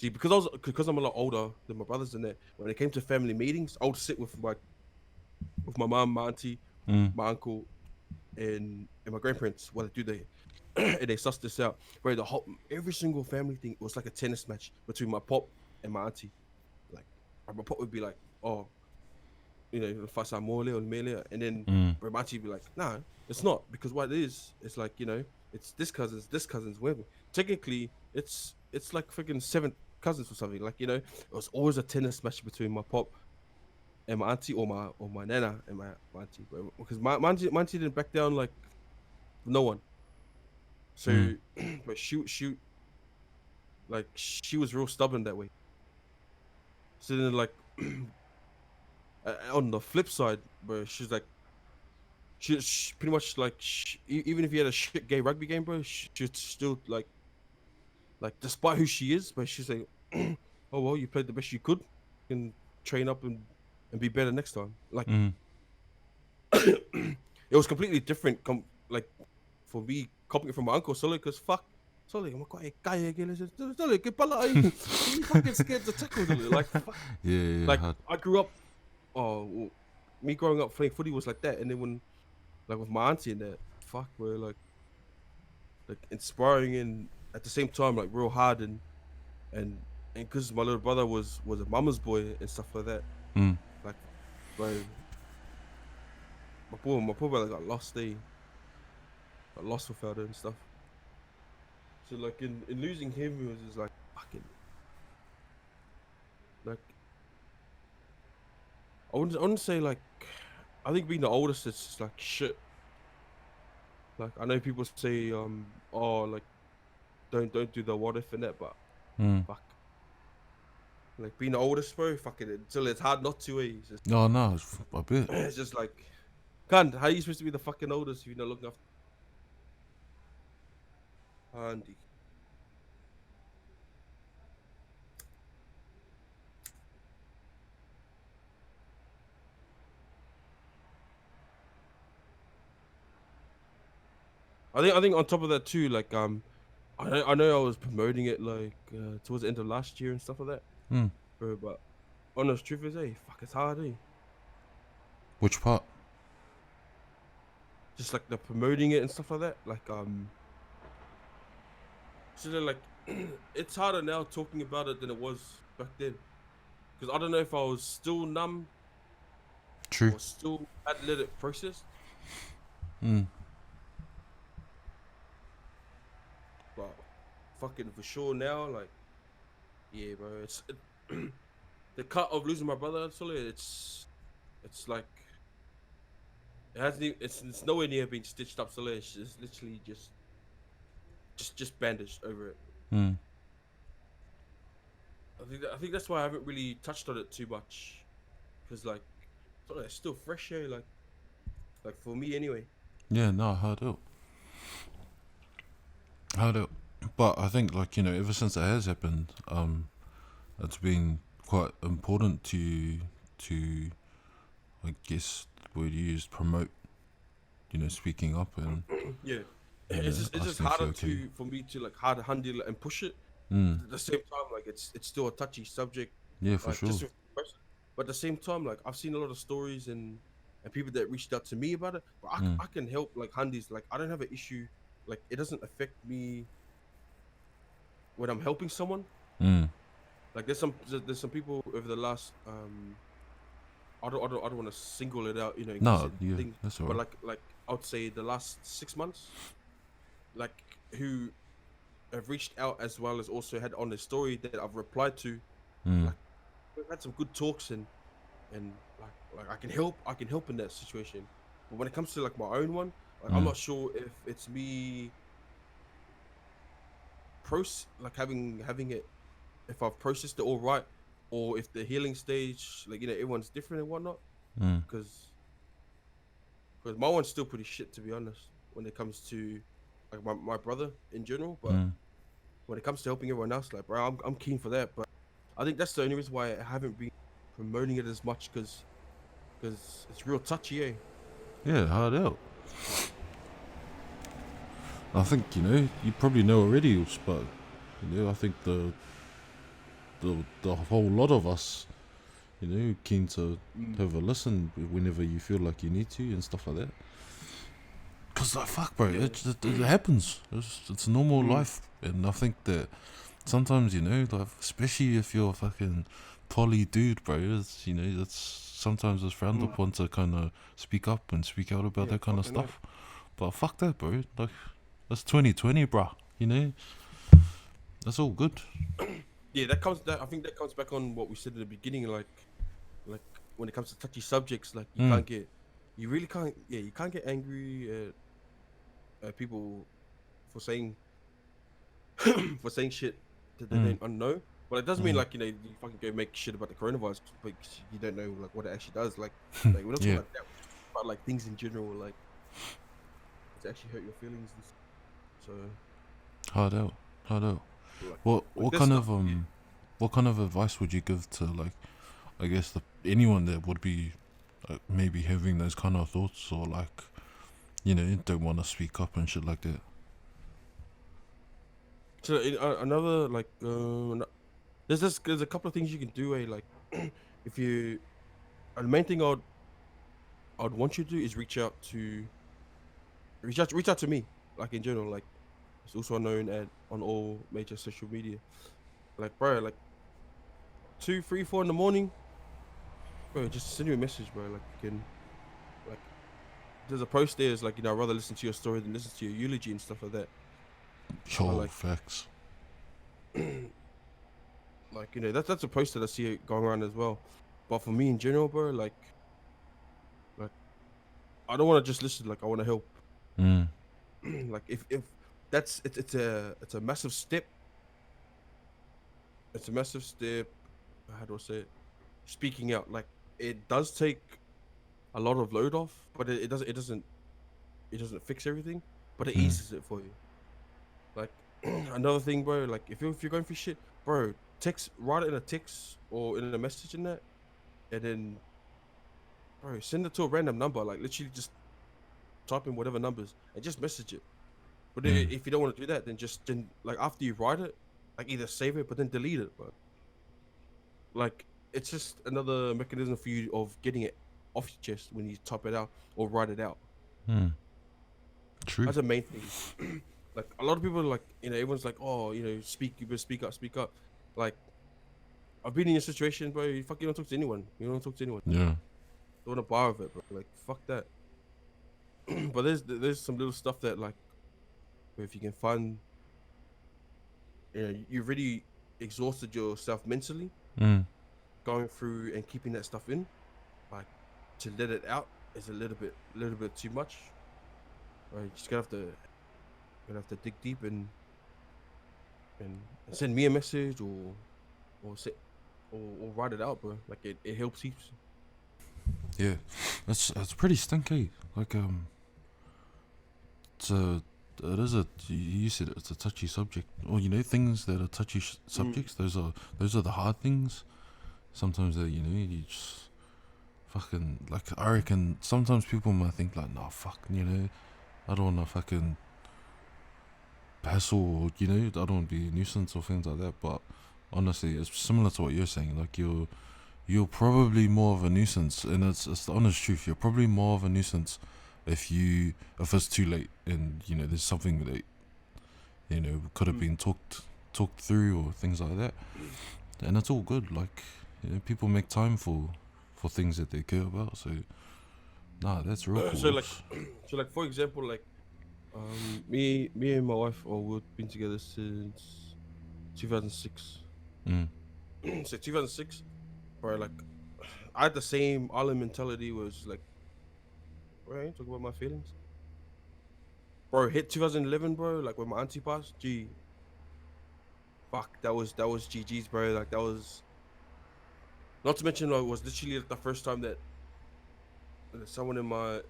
because I'm a lot older than my brothers and that, when it came to family meetings, I would sit with my mom, my auntie, my uncle, and my grandparents while they do and they suss this out. Bro, every single family thing was like a tennis match between my pop and my auntie. Like my pop would be like, oh, you know, fasa mole or mele, and then bro, my auntie would be like, nah, it's not, because what it is, it's like, you know, it's this cousin's whatever. Technically, it's like freaking 7 cousins or something. Like, you know, it was always a tennis match between my pop and my auntie, or my nana and my auntie, bro. Because my auntie didn't back down like no one. So, but she like she was real stubborn that way. So then like on the flip side, bro, she's like she pretty much like even if you had a shit gay rugby game, bro, she'd still like despite who she is, but she's like, oh well, you played the best you could, and train up and be better next time. Like it was completely different. Like for me, copying it from my uncle Sully, because fuck Sully, I'm quite a guy again. Sully, get pala, you fucking scared to tackle Sully. Like fuck. Yeah. Like I grew up. Me growing up playing footy was like that, and then when like with my auntie and that, fuck, bro, like inspiring and at the same time like real hard and because my little brother was a mama's boy and stuff like that. Like, bro, my poor brother got lost. Got lost without her and stuff. So like in losing him, it was just like fucking like I wouldn't say like, I think being the oldest it's just like shit. Like I know people say oh like don't do the what if and that, but fuck. Like being the oldest, bro, fucking until it's hard not to. It's just, No, it's a bit. it's just like, can't. How are you supposed to be the fucking oldest if you're not looking after? Andy. I think on top of that too, like I know I was promoting it like towards the end of last year and stuff like that, bro. But honest truth is, hey, fuck, it's hard, eh? Which part? Just like the promoting it and stuff like that, like so they're like, it's harder now talking about it than it was back then, because I don't know if I was still numb True. or still hadn't let it process. But fucking for sure now, like, yeah, bro, it's the cut of losing my brother. It's like it hasn't even, it's nowhere near being stitched up. So it's just literally just bandaged over it. I think that's why I haven't really touched on it too much, because like it's still fresh here, like for me anyway. Yeah, no, I heard it. But I think, like, you know, ever since it has happened, it's been quite important to I guess the word you used, promote, you know, speaking up and Yeah, you it's know, just asking if harder you're okay. for me to like hard handle it and push it. At the same time, like it's still a touchy subject. Yeah, for Like, sure. but at the same time, like I've seen a lot of stories and and people that reached out to me about it. But I can help like handies. Like I don't have an issue. Like it doesn't affect me when I'm helping someone. Like there's some people over the last I don't want to single it out, you know, No, yeah, that's but alright. like I would say the last 6 months, like who have reached out as well as also had on the story that I've replied to. Like we've had some good talks and like I can help in that situation. But when it comes to like my own one, like I'm not sure if it's me like having it, if I've processed it all right, or if the healing stage, like, you know, everyone's different and whatnot. Because my one's still pretty shit, to be honest, when it comes to like my brother in general. But when it comes to helping everyone else, like, bro, I'm keen for that. But I think that's the only reason why I haven't been promoting it as much, because it's real touchy, eh? Yeah, hard out. I think, you know, you probably know already, but, you know, I think the whole lot of us, you know, keen to have a listen whenever you feel like you need to and stuff like that. Cause like fuck, bro, it happens. It's normal life, and I think that sometimes, you know, like especially if you're a fucking poly dude, bro, it's, you know, it's sometimes it's frowned upon to kind of speak up and speak out about that kind of stuff. But fuck that, bro. Like that's 2020, bro. You know, that's all good. Yeah, I think that comes back on what we said at the beginning, like when it comes to touchy subjects, like you can't get angry at people for saying shit that they don't know. But it doesn't mean like, you know, you fucking go make shit about the coronavirus, but you don't know like what it actually does. Like we're not talking about that, we're talking about like things in general, like to actually hurt your feelings. And so Hard out. like, What kind of advice would you give to, like, I guess anyone that would be maybe having those kind of thoughts, or like, you know, don't want to speak up and shit like that? So another like there's a couple of things you can do. Like if you, the main thing I'd want you to do is reach out to me, like in general. Like it's also known on all major social media. Like bro, like 2, 3, 4 in the morning, bro, just send you a message, bro. Like you can, like there's a post there. It's like, you know, I'd rather listen to your story than listen to your eulogy and stuff like that. Oh, like- facts. Like, you know, that's a post that I see going around as well. But for me in general, bro, like I don't want to just listen. Like I want to help. Like if that's it's a massive step. It's a massive step. How do I say it? Speaking out. Like it does take a lot of load off, but it doesn't fix everything, but it eases it for you. Like another thing, bro. Like if you're going through shit, bro, write it in a text or in a message in that, and then, bro, send it to a random number. Like literally just type in whatever numbers and just message it. But if you don't want to do that, then like after you write it, like either save it but then delete it, bro. Like it's just another mechanism for you of getting it off your chest when you type it out or write it out. True. That's the main thing. Like a lot of people, like, you know, everyone's like, oh, you know, you better speak up. Like I've been in a situation, bro. You don't talk to anyone. You don't talk to anyone. Yeah. Don't want to bar with it, bro. Like fuck that. But there's some little stuff that, like, if you can find, you know, you've really exhausted yourself mentally, going through and keeping that stuff in, like, to let it out is a little bit too much. Right, you just gonna have to dig deep and send me a message or write it out, bro. Like it helps heaps. Yeah, that's pretty stinky. Like you said it's a touchy subject. Or, you know, things that are touchy subjects. Those are the hard things. Sometimes that, you know, you just fucking, like, I reckon sometimes people might think like, nah, fuck, you know, I don't want to fucking hassle, or, you know, I don't want to be a nuisance or things like that. But honestly, it's similar to what you're saying. Like you're you're probably more of a nuisance, and it's the honest truth. You're probably more of a nuisance if it's too late, and there's something that could have been talked through or things like that, and it's all good. Like people make time for things that they care about. So nah, that's real cool. So like for example, like me and my wife, we've been together since 2006. So 2006, bro. Like I had the same island mentality. Was like, bro, I ain't talking about my feelings, bro. Hit 2011, bro. Like when my auntie passed, gee, fuck, that was GG's, bro. Like that was, not to mention, like, it was literally like the first time that there's someone in my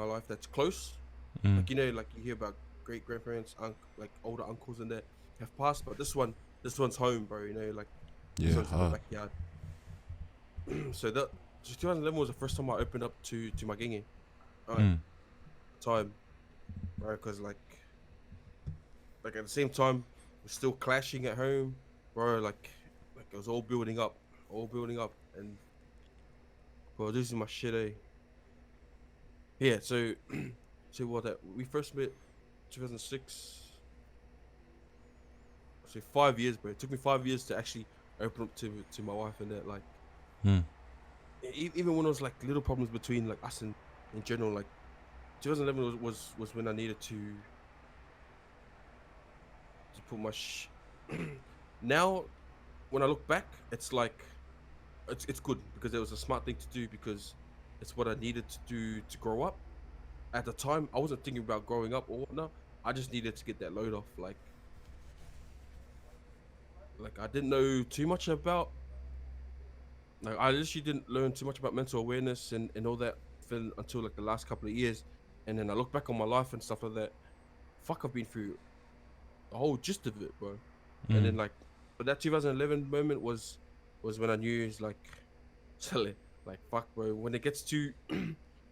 life that's close. Like like you hear about great grandparents, like older uncles and that have passed, but this one's home, bro. Like this Yeah, one's in the backyard. So 2011 was the first time I opened up to my genge. Time, bro, because like at the same time we're still clashing at home, bro. Like it was all building up, and bro, losing my shit, eh? Yeah, so so what that we first met 2006. So 5 years, bro. It took me 5 years to actually open up to my wife and that. Like even when it was like little problems between like us and in general, like 2011 was when I needed to put my now when I look back, it's like it's good because it was a smart thing to do because it's what I needed to do to grow up. At the time, I wasn't thinking about growing up or whatnot. I just needed to get that load off. Like I didn't know too much about. Like I literally didn't learn too much about mental awareness and all that until like the last couple of years, and then I look back on my life and stuff like that. Fuck, I've been through the whole gist of it, bro. And then like, but that 2011 moment was when I knew it's like, silly, like fuck, bro. When it gets too,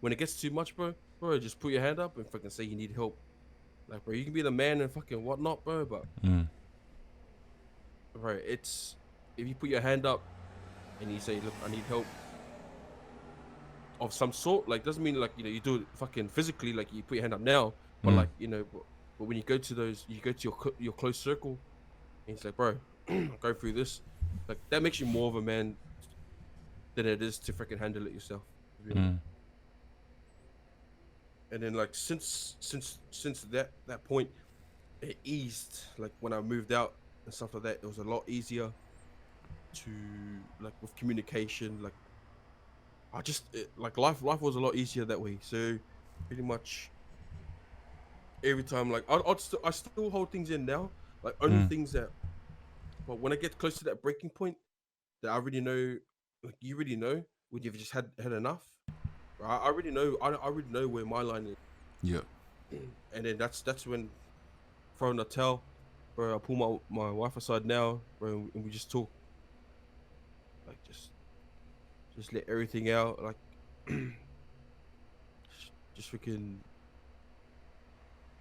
when it gets too much, bro, just put your hand up and fucking say you need help. Like, bro, you can be the man and fucking whatnot, bro, but bro, it's if you put your hand up and you say, look, I need help of some sort, like doesn't mean like you do it fucking physically, like you put your hand up now, but like but when you go to your close circle and it's like, bro, go through this, like that makes you more of a man than it is to freaking handle it yourself. And then like since that point, it eased. Like when I moved out and stuff like that, it was a lot easier to like with communication. Like like life was a lot easier that way. So pretty much every time, like I still hold things in now, like only things that, but when I get close to that breaking point that I already know, like you already know when you've just had enough, right? I already know, I already know where my line is. Yeah. And then that's when throwing a towel, bro, I pull my wife aside now, bro, and we just talk, like just let everything out, like just freaking,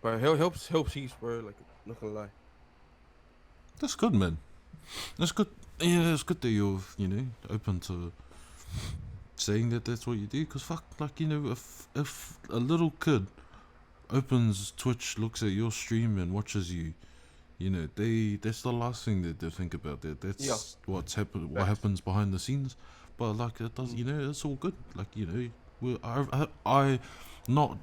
bro, helps heaps, bro, like not gonna lie. That's good, man. That's good. Yeah, it's good that you're, open to saying that that's what you do. Cause fuck, like if a little kid opens Twitch, looks at your stream and watches you, that's the last thing that they think about. That's what's happened. What happens behind the scenes. But like it does, it's all good. Like I not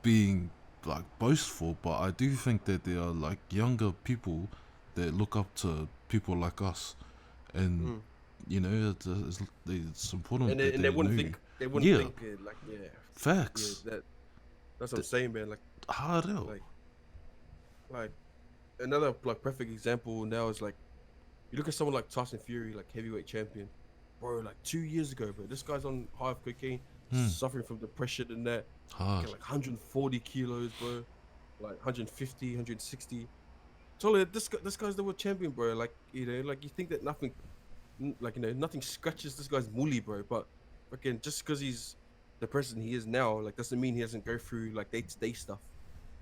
being like boastful, but I do think that there are like younger people that look up to people like us, and it's important. And that they wouldn't think like facts. That's what I'm saying, man. Like hard out. Like another like perfect example now is like you look at someone like Tyson Fury, like heavyweight champion, bro. Like 2 years ago, bro, this guy's on high of cocaine, suffering from depression and that. Hard. Like 140 kilos, bro. Like 150, 160. Totally, this guy's the world champion, bro. Like like you think that nothing, like nothing scratches this guy's mully, bro. But fucking just because he's the person he is now, like doesn't mean he doesn't go through like day-to-day stuff.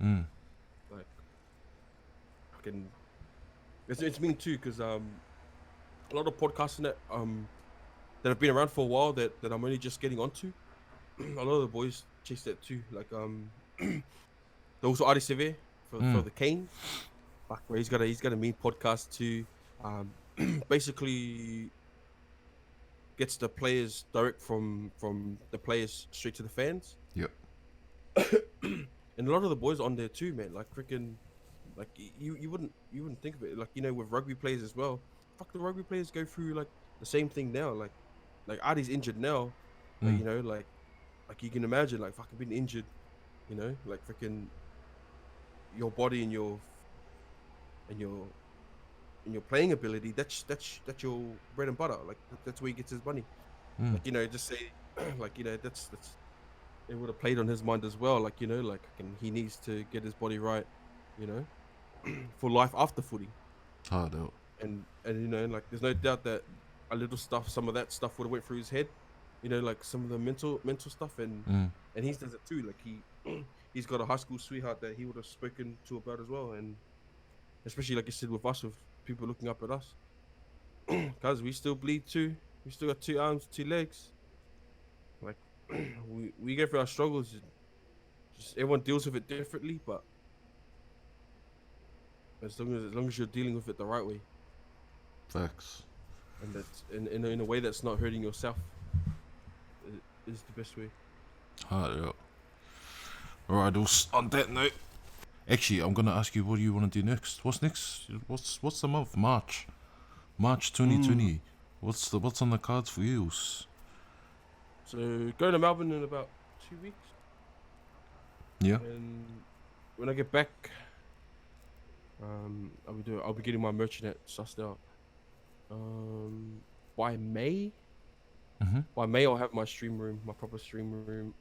Like fucking, it's mean too, because a lot of podcasts in that that have been around for a while that I'm only just getting onto. A lot of the boys chase that too. Like there also Ari Severe for the Canes. Fuck, bro, he's got a mean podcast too. Basically gets the players direct from the players straight to the fans. Yep. And a lot of the boys on there too, man. Like freaking, like you wouldn't think of it. Like, you know, with rugby players as well. Fuck, the rugby players go through like the same thing now. Like Adi's injured now. Like, you know, like you can imagine, like fucking being injured. You know, like freaking your body and your playing ability. That's your bread and butter. Like that's where he gets his money. Like, you know, just say, like, you know, that's it would have played on his mind as well. Like, you know, like he needs to get his body right, you know, for life after footy. Hard out. And you know, like there's no doubt that some of that stuff would have went through his head, you know, like some of the mental stuff, and he does it too. Like he's got a high school sweetheart that he would have spoken to about as well, and especially like you said with us, with people looking up at us, guys, we still bleed too. We still got 2 arms, 2 legs. Like we go through our struggles. Just everyone deals with it differently, but as long as you're dealing with it the right way, Facts. and that's in a way that's not hurting yourself, is the best way. Hard out. Alright, on that note, actually, I'm gonna ask you, what do you want to do next? What's next? What's the month? March 2020. What's on the cards for you? So going to Melbourne in about 2 weeks, Yeah. and when I get back, I'll be getting my merchant sussed out. By May. By May, I'll have my stream room, my proper stream room.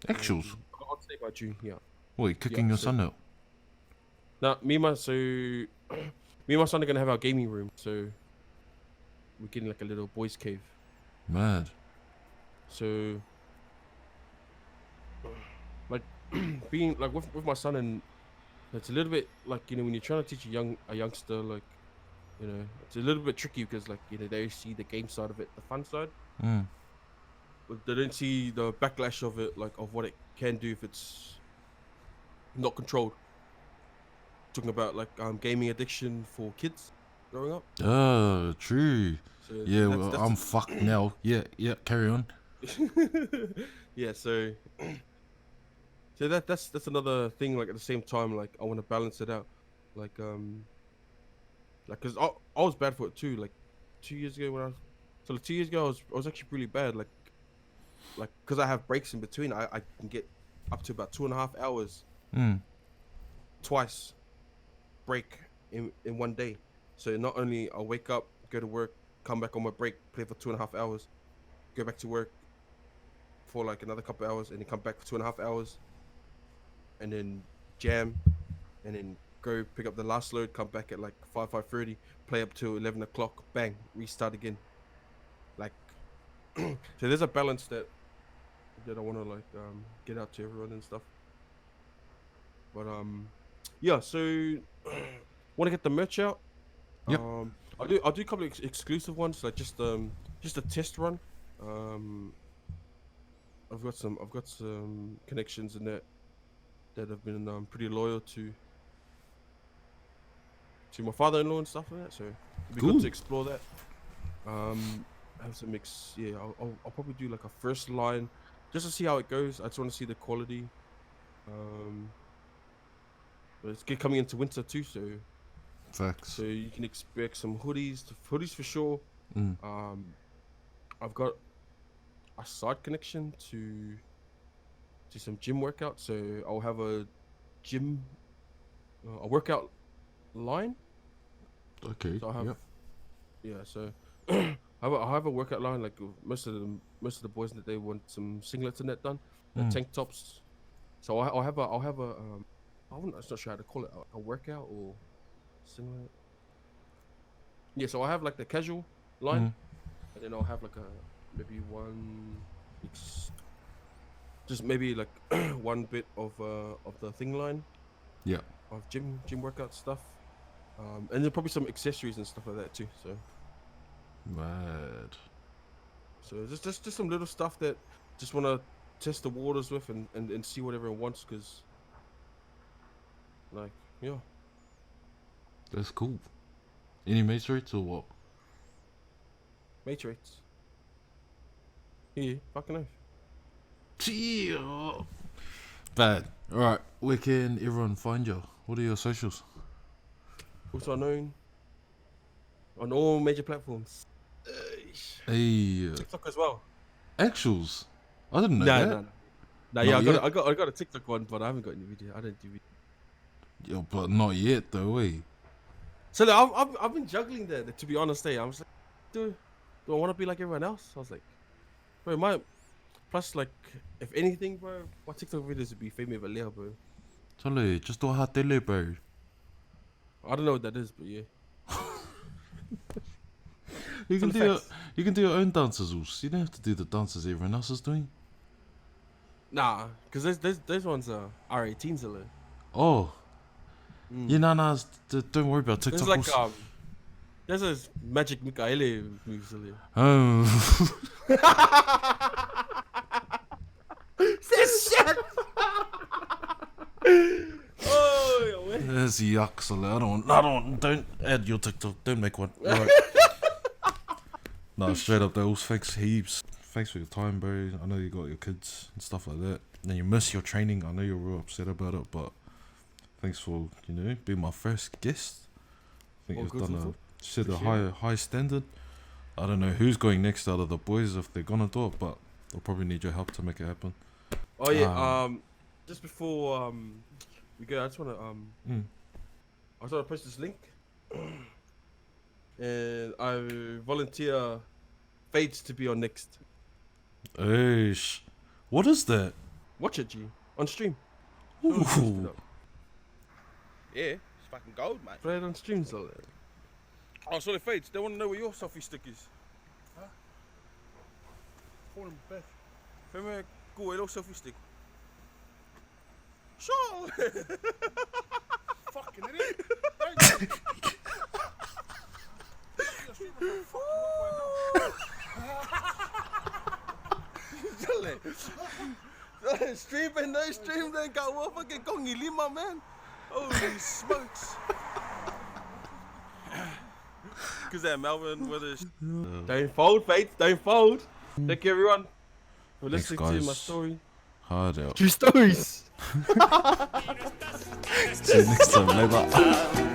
Actuals. I'll say by June. Yeah. What, you kicking your son out? Now, me and my son are gonna have our gaming room. So we're getting like a little boys' cave. Mad. So, like, being like with my son, and it's a little bit like, you know, when you're trying to teach a youngster, like, you know, it's a little bit tricky because, like, you know, they see the game side of it, the fun side, but they don't see the backlash of it, like of what it can do if it's not controlled. Talking about like gaming addiction for kids growing up. True. So Yeah, well, I'm fucked now. Yeah, carry on. Yeah, so that's another thing. Like at the same time, like I want to balance it out, like because I was bad for it too. Like 2 years ago 2 years ago I was actually really bad. Like because I have breaks in between, I can get up to about 2.5 hours twice break in one day. So not only I wake up, go to work, come back on my break, play for 2.5 hours, go back to work for like another couple hours, and then come back for 2.5 hours, and then jam, and then go pick up the last load, come back at like 5:30, play up till 11 o'clock, bang, restart again. Like so there's a balance that I want to like get out to everyone and stuff. But yeah, so want to get the merch out. Yep. I'll do a couple of exclusive ones, like just a test run. I've got some connections in that have been pretty loyal to my father-in-law and stuff like that. So it'd be good to explore that. Have some mix. Yeah, I'll probably do like a first line just to see how it goes. I just want to see the quality. But it's good coming into winter too, so Facts. so you can expect some hoodies for sure. I've got a side connection to some gym workouts, so I'll have a gym a workout line. Okay. So I have, yep. So I have a workout line. Like most of the boys that they want some singlets and that done, tank tops. So I'll have a I'm not sure how to call it, a workout or singlet. Yeah, so I have like the casual line, and then I'll have like maybe just maybe like one bit of the thing line. Yeah. Of gym workout stuff, and then probably some accessories and stuff like that too. So Mad. So just some little stuff that just want to test the waters with and see what everyone wants, because like yeah. That's cool. Any mates rates or what? Matrix. Yeah, fucking oath. Yeah. Bad. Alright, where can everyone find you? What are your socials? UsoUnknown on all major platforms. Hey, TikTok as well. actuals. I didn't know Nah, that. nah, nah. Nah, yeah, Not yet? I got a TikTok one, but I haven't got any video. I don't do video. Yeah, but not yet though, eh? So like, I've been juggling there. To be honest, I was like, do I want to be like everyone else? I was like, bro, plus like, if anything, bro, my TikTok videos would be famous Valia, bro. Tole, just do a tele, bro. I don't know what that is, but yeah. You can Some do your, facts. you can do your own dances, Oos. You don't have to do the dances everyone else is doing. Nah, because those ones are R18s, a lot. Oh, yeah, nah, don't worry about TikTok. There's like Oos. there's those Magic Mikaele moves, a lot. Oh. This shit. Oh, yeah, man. There's yuck, so don't add your TikTok. Don't make one. Alright. No, straight up, those thanks heaps. Thanks for your time, bro. I know you got your kids and stuff like that. And you miss your training. I know you're real upset about it, but thanks for, being my first guest. I think All you've good, set a Appreciate high standard. I don't know who's going next out of the boys if they're gonna do it, but they'll probably need your help to make it happen. Oh yeah. Just before we go, I just wanna post this link, and I volunteer Fades to be on next. Eish. What is that? Watch it, G, on stream. Ooh. Yeah, it's fucking gold, mate. Play it on stream, so Oh, sorry, Fades. They want to know where your selfie stick is. Huh? Call him back. Remember, go away, little selfie stick. Sure. Fucking idiot. Stream, no stream, they got one fucking kongi lima, man. Holy smokes. Because that Melbourne weather is. don't fold, Fades, don't fold. Thank you, everyone, for Thanks, listening to my guys. story. Hard out. True stories. See you next time, later.